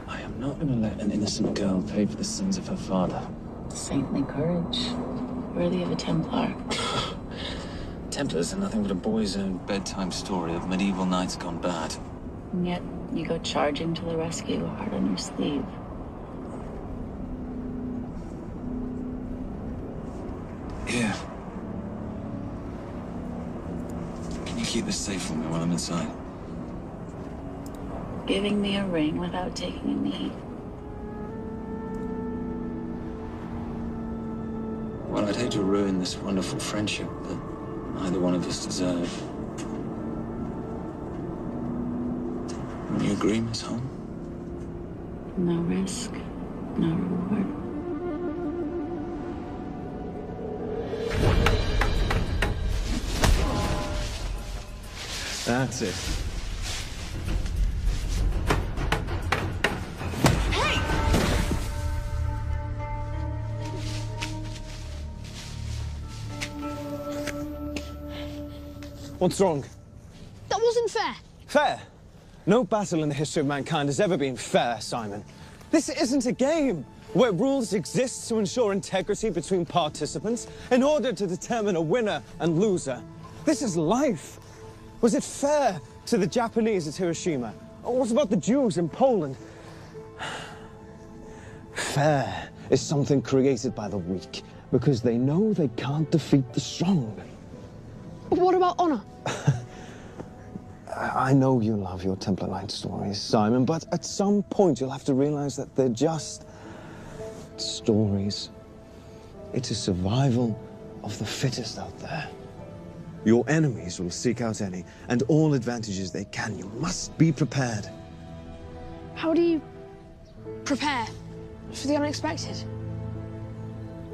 I am not going to let an innocent girl pay for the sins of her father. Saintly courage. Worthy of a Templar. Templars are nothing but a boy's own bedtime story of medieval knights gone bad. And yet, you go charging to the rescue, heart on your sleeve. Here. Can you keep this safe for me while I'm inside? Giving me a ring without taking a knee. Well, I'd hate to ruin this wonderful friendship that neither one of us deserve. You agree, Miss Holmes? No risk, no reward. That's it. What's wrong? That wasn't fair. Fair? No battle in the history of mankind has ever been fair, Simon. This isn't a game where rules exist to ensure integrity between participants in order to determine a winner and loser. This is life. Was it fair to the Japanese at Hiroshima? Or what about the Jews in Poland? Fair is something created by the weak because they know they can't defeat the strong. But what about honor? I know you love your Templar Knight stories, Simon, but at some point you'll have to realize that they're just stories. It is survival of the fittest out there. Your enemies will seek out any and all advantages they can. You must be prepared. How do you prepare for the unexpected?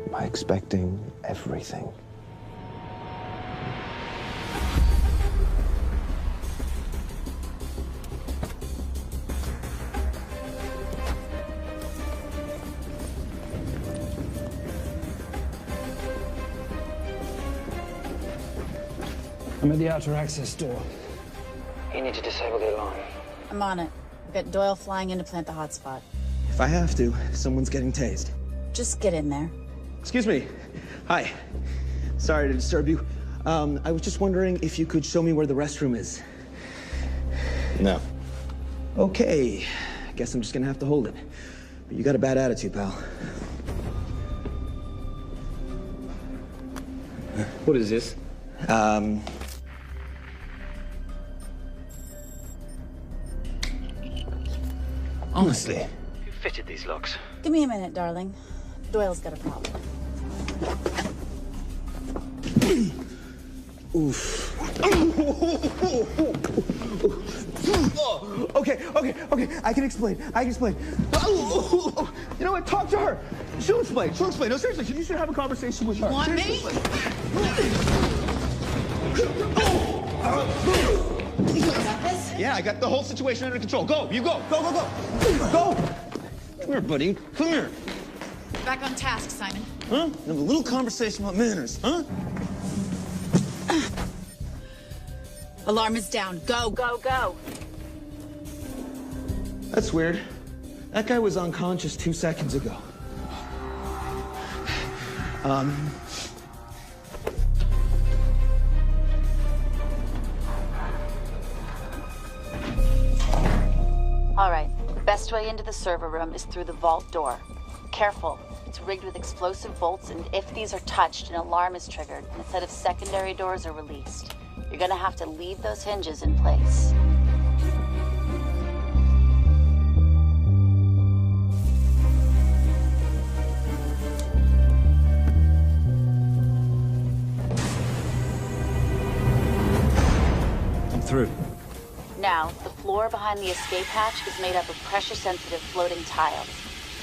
By expecting everything. I'm at the outer access door. You need to disable the alarm. I'm on it. We've got Doyle flying in to plant the hotspot. If I have to, someone's getting tased. Just get in there. Excuse me. Hi. Sorry to disturb you. I was just wondering if you could show me where the restroom is. No. Okay. Guess I'm just gonna have to hold it. But you got a bad attitude, pal. What is this? Honestly. Who fitted these locks? Give me a minute, darling. Doyle's got a problem. Oof. Okay. I can explain. You know what? Talk to her. She'll explain. No, seriously, you should have a conversation with her. You want me? You got this? Yeah, I got the whole situation under control. Go, you go. Go. Go. Come here, buddy. Come here. Back on task, Simon. Huh? Have a little conversation about manners, huh? Alarm is down. Go. That's weird. That guy was unconscious 2 seconds ago. All right. Best way into the server room is through the vault door. Careful. It's rigged with explosive bolts, and if these are touched, an alarm is triggered, and a set of secondary doors are released. You're gonna have to leave those hinges in place. I'm through. Now, the floor behind the escape hatch is made up of pressure-sensitive floating tiles.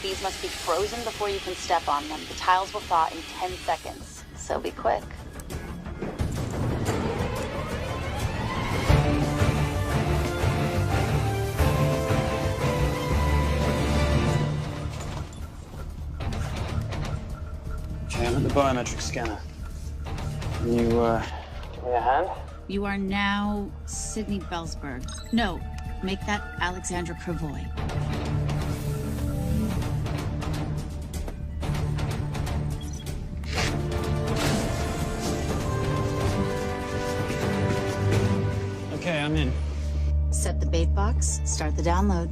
These must be frozen before you can step on them. The tiles will thaw in 10 seconds, so be quick. Okay, I'm at the biometric scanner. Can you, give me a hand? You are now Sydney Bellsberg. No, make that Alexandra Cravoy. Okay, I'm in. Set the bait box, start the download.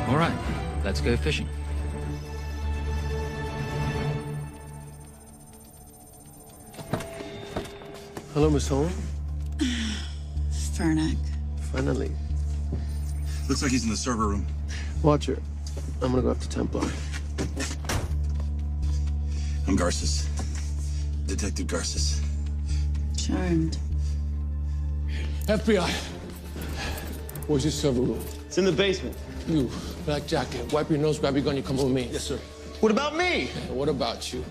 All right, let's go fishing. Hello, Miss Holm. Fernick. Finally. Looks like he's in the server room. Watcher, I'm gonna go after Templar. I'm Garces. Detective Garces. Charmed. FBI. Where's your server room? It's in the basement. You, black jacket, wipe your nose, grab your gun, you come with me. Yes, sir. What about me? And what about you?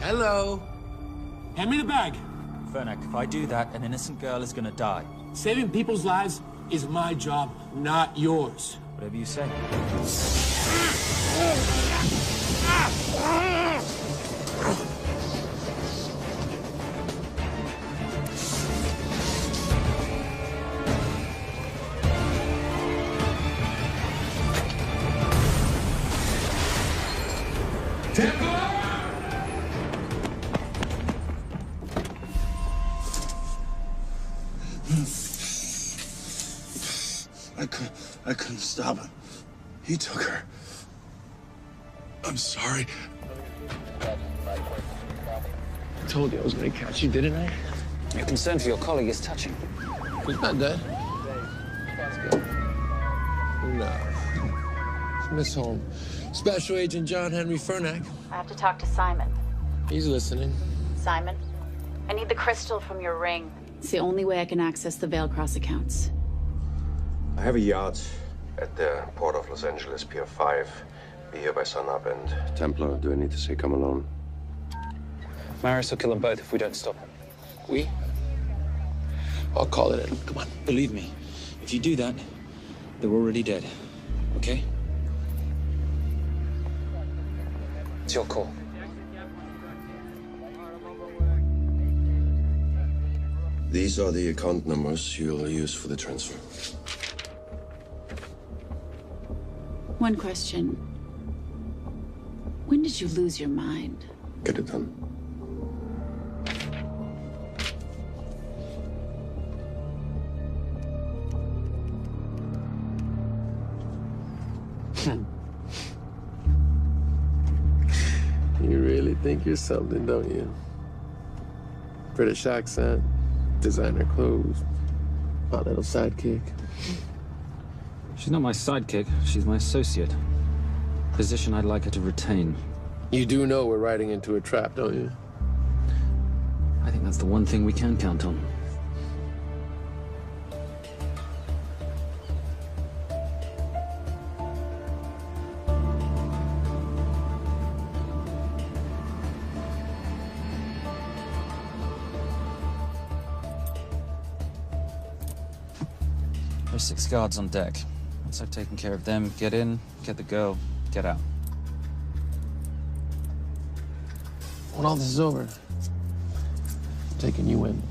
Hello. Hand me the bag. Fernick, if I do that, an innocent girl is gonna die. Saving people's lives is my job, not yours. Whatever you say. Templar! I couldn't stop him. He took her. I'm sorry. I told you I was going to catch you, didn't I? Your concern for your colleague is touching. He's not dead. Let's go. No. It's Miss Holmes. Special Agent John Henry Fernack. I have to talk to Simon. He's listening. Simon, I need the crystal from your ring. It's the only way I can access the Veilcross accounts. I have a yacht at the port of Los Angeles, Pier 5. Be here by sunup, and Templar, do I need to say come alone? Maris will kill them both if we don't stop him. We? I'll call it in. Come on. Believe me, if you do that, they're already dead. Okay? It's your call. These are the account numbers you'll use for the transfer. One question. When did you lose your mind? Get it done. You really think you're something, don't you? British accent, designer clothes, my little sidekick. She's not my sidekick. She's my associate. Position I'd like her to retain. You do know we're riding into a trap, don't you? I think that's the one thing we can count on. There's 6 guards on deck. Once I've taken care of them, get in, get the girl, get out. When all this is over, I'm taking you in.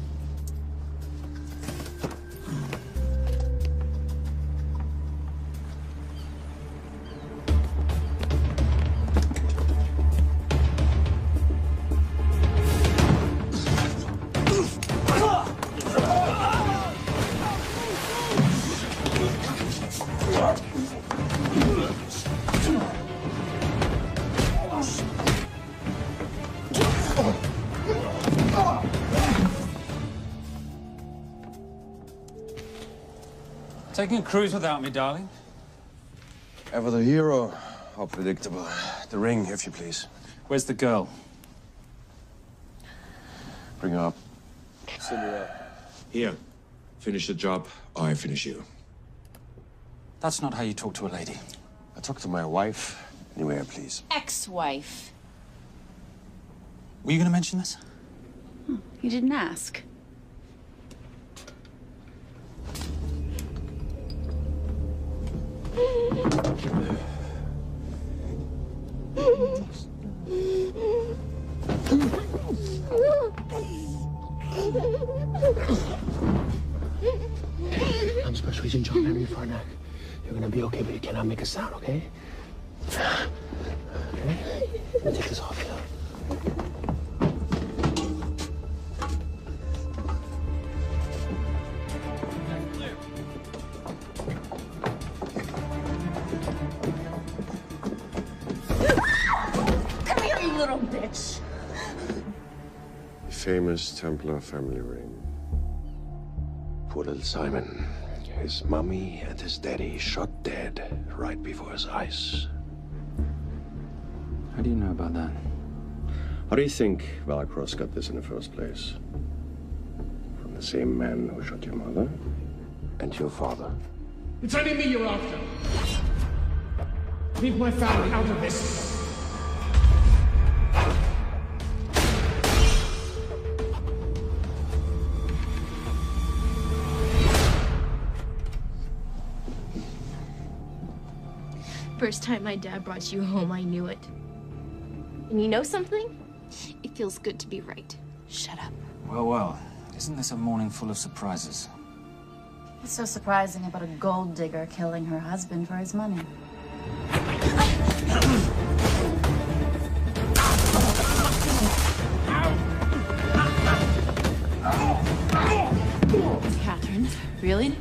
Taking a cruise without me, darling? Ever the hero? How predictable. The ring, if you please. Where's the girl? Bring her up. Send her up. Here. Finish the job, or I finish you. That's not how you talk to a lady. I talk to my wife anywhere, please. Ex-wife. Were you going to mention this? You didn't ask. I'm Special Agent John Henry Fernack. You're gonna be okay, but you cannot make a sound, okay? Okay? Now take this off, yeah? Come here, you little bitch. The famous Templar family ring. Poor little Simon. His mommy and his daddy shot dead right before his eyes. How do you know about that? How do you think Veilcross got this in the first place? From the same man who shot your mother and your father. It's only me you're after. Leave my family out of this. First time my dad brought you home, I knew it. And you know something? It feels good to be right. Shut up. Well, well. Isn't this a morning full of surprises? What's so surprising about a gold digger killing her husband for his money? Catherine, Really?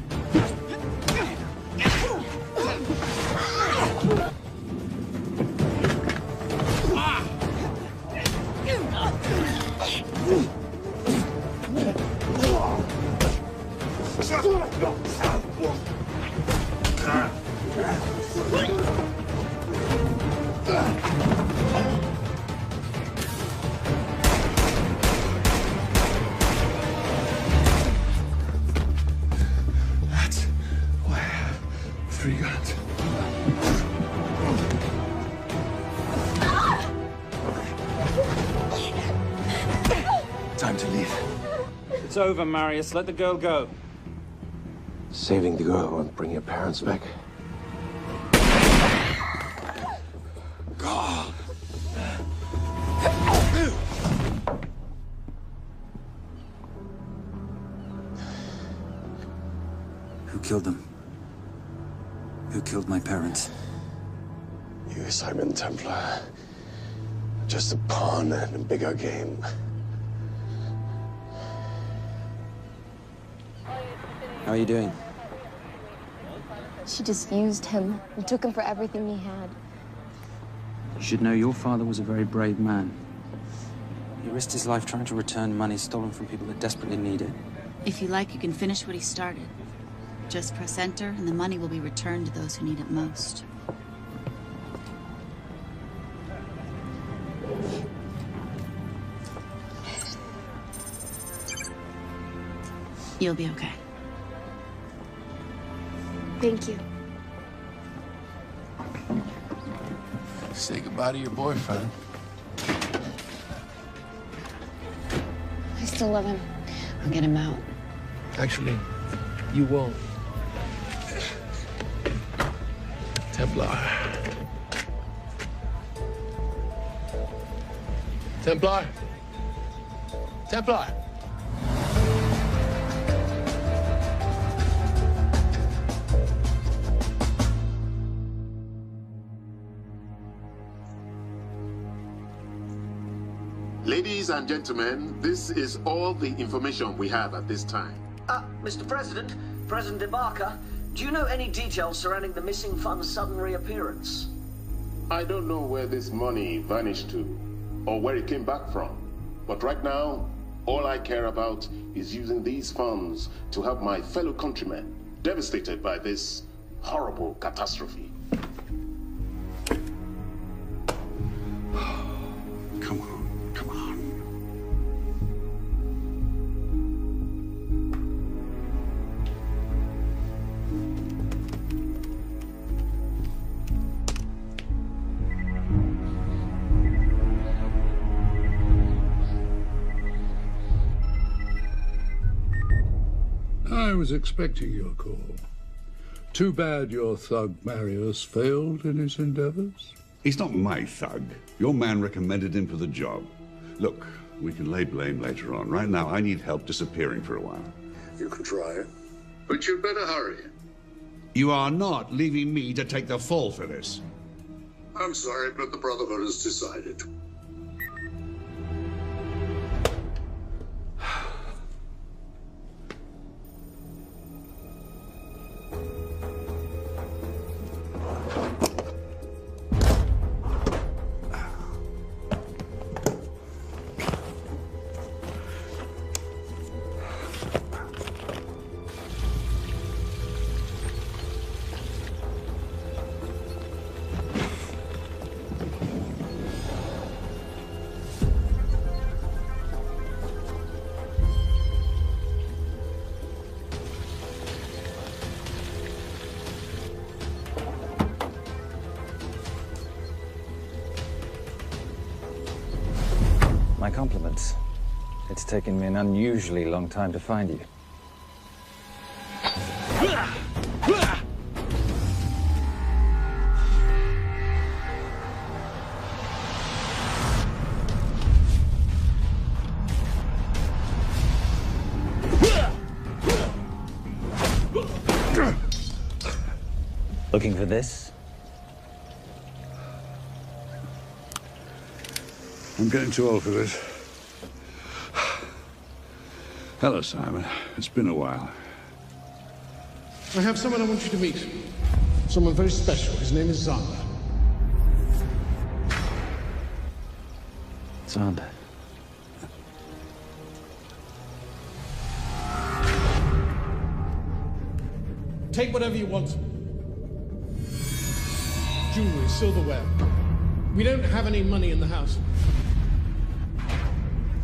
That's why I have 3 guns. Time to leave. It's over, Marius. Let the girl go. Saving the girl won't bring your parents back. God. Who killed them? Who killed my parents? You, Simon Templar. Just a pawn in a bigger game. How are you doing? She just used him and took him for everything he had. You should know your father was a very brave man. He risked his life trying to return money stolen from people that desperately need it. If you like, you can finish what he started. Just press enter, and the money will be returned to those who need it most. You'll be okay. Thank you. Say goodbye to your boyfriend. I still love him. I'll get him out. Actually, you won't. Templar. Templar. Templar. Ladies and gentlemen, this is all the information we have at this time. Mr. President, President Ibaka, do you know any details surrounding the missing fund's sudden reappearance? I don't know where this money vanished to, or where it came back from. But right now, all I care about is using these funds to help my fellow countrymen devastated by this horrible catastrophe. Come on, come on. I was expecting your call. Too bad your thug Marius failed in his endeavors. He's not my thug. Your man recommended him for the job. Look, we can lay blame later on. Right now, I need help disappearing for a while. You can try it, but you'd better hurry. You are not leaving me to take the fall for this. I'm sorry, but the Brotherhood has decided. My compliments. It's taken me an unusually long time to find you. Looking for this? I'm getting too old for this. Hello, Simon. It's been a while. I have someone I want you to meet. Someone very special. His name is Zander. Zander. Take whatever you want. Jewelry, silverware. We don't have any money in the house.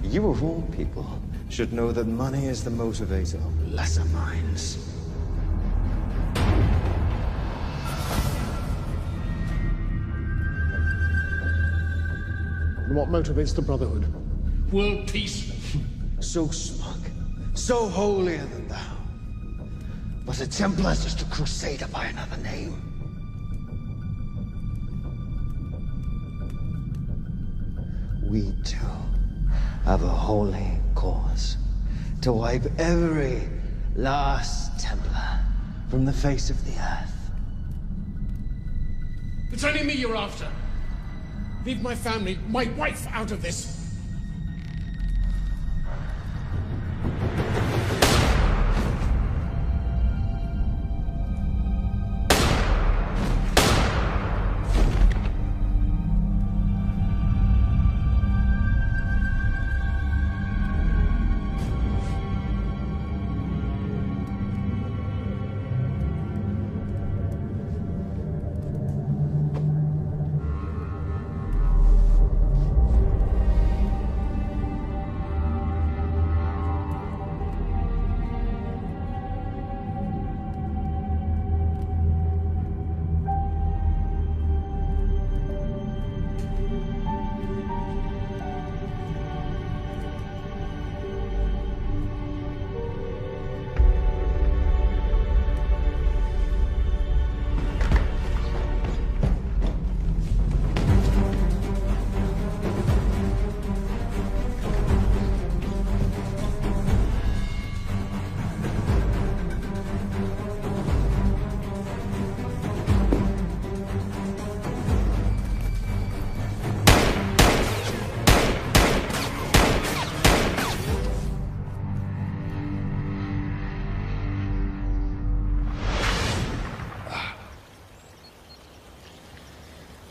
You of all people should know that money is the motivator of lesser minds. And what motivates the Brotherhood? World peace. So smug, so holier than thou. But a Templar's just a crusader by another name. We too have a holy cause to wipe every last Templar from the face of the earth. It's only me you're after. Leave my family, my wife, out of this.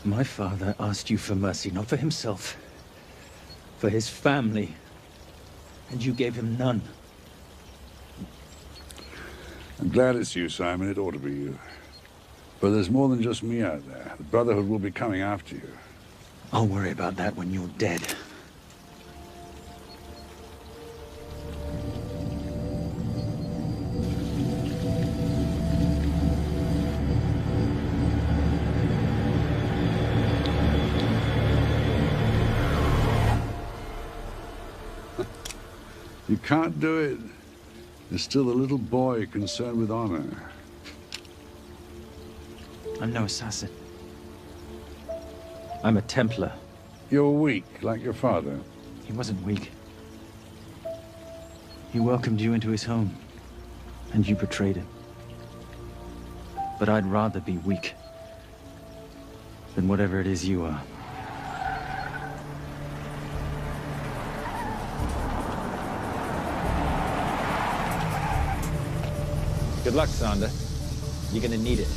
My father asked you for mercy, not for himself, for his family, and you gave him none. I'm glad it's you, Simon. It ought to be you. But there's more than just me out there. The Brotherhood will be coming after you. I'll worry about that when you're dead. You can't do it. There's still a little boy concerned with honor. I'm no assassin. I'm a Templar. You're weak, like your father. He wasn't weak. He welcomed you into his home, and you betrayed him. But I'd rather be weak than whatever it is you are. Good luck, Zander. You're gonna need it.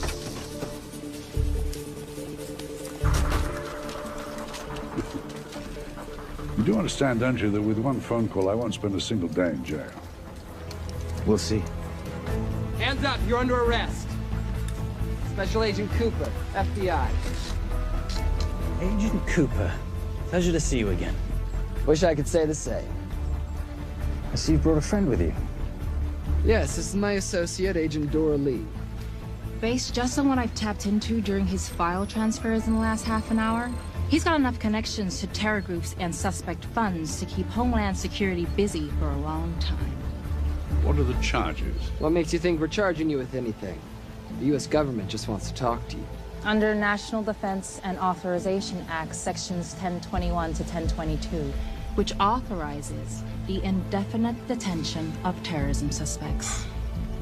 You do understand, don't you, that with one phone call, I won't spend a single day in jail. We'll see. Hands up, you're under arrest. Special Agent Cooper, FBI. Agent Cooper, pleasure to see you again. Wish I could say the same. I see you brought a friend with you. Yes, this is my associate, Agent Dora Lee. Based just on what I've tapped into during his file transfers in the last half an hour, he's got enough connections to terror groups and suspect funds to keep Homeland Security busy for a long time. What are the charges? What makes you think we're charging you with anything? The U.S. government just wants to talk to you. Under National Defense and Authorization Act, Sections 1021 to 1022, which authorizes the indefinite detention of terrorism suspects.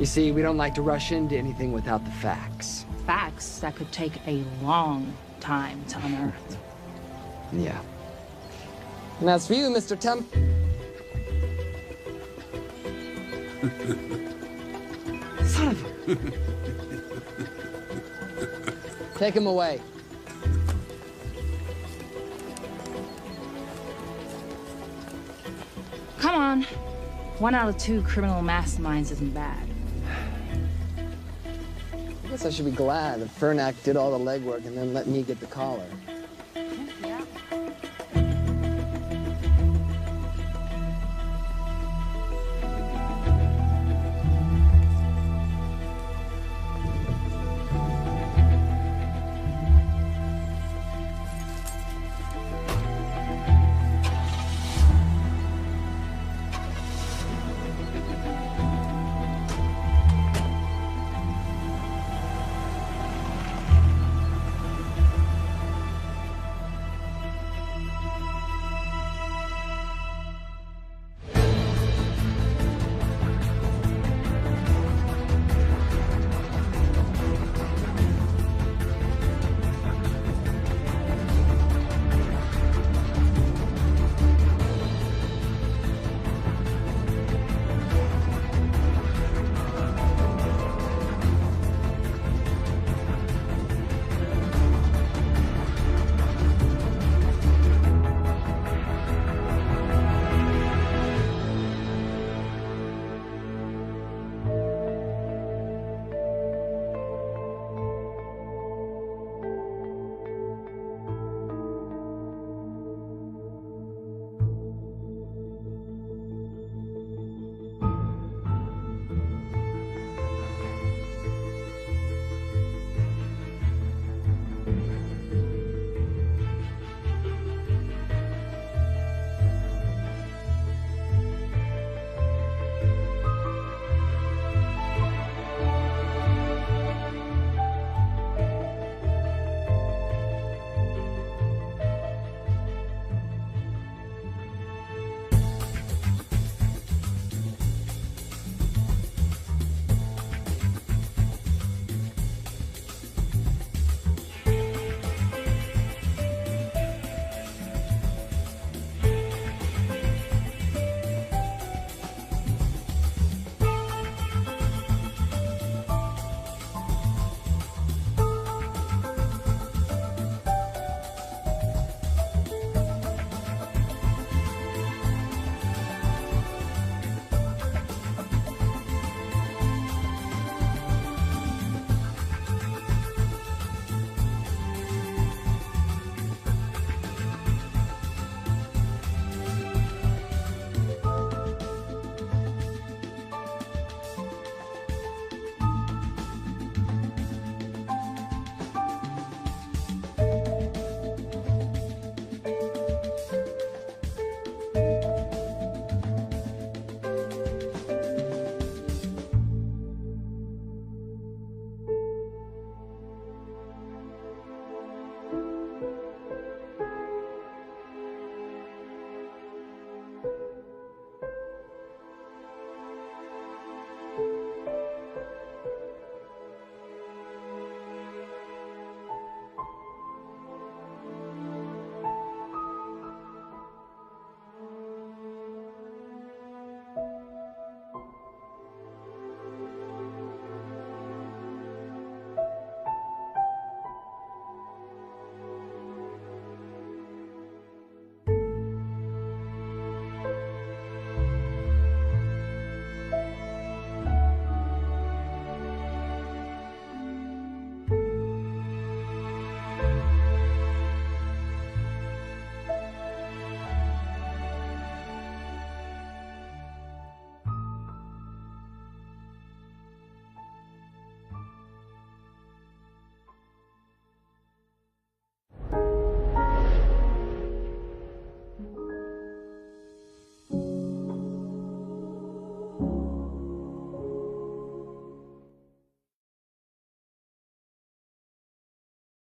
You see, we don't like to rush into anything without the facts. Facts that could take a long time to unearth. Yeah. And as for you, Mr. Son of a... Take him away. Come on. 1 out of 2 criminal masterminds isn't bad. I guess I should be glad that Fernak did all the legwork and then let me get the collar.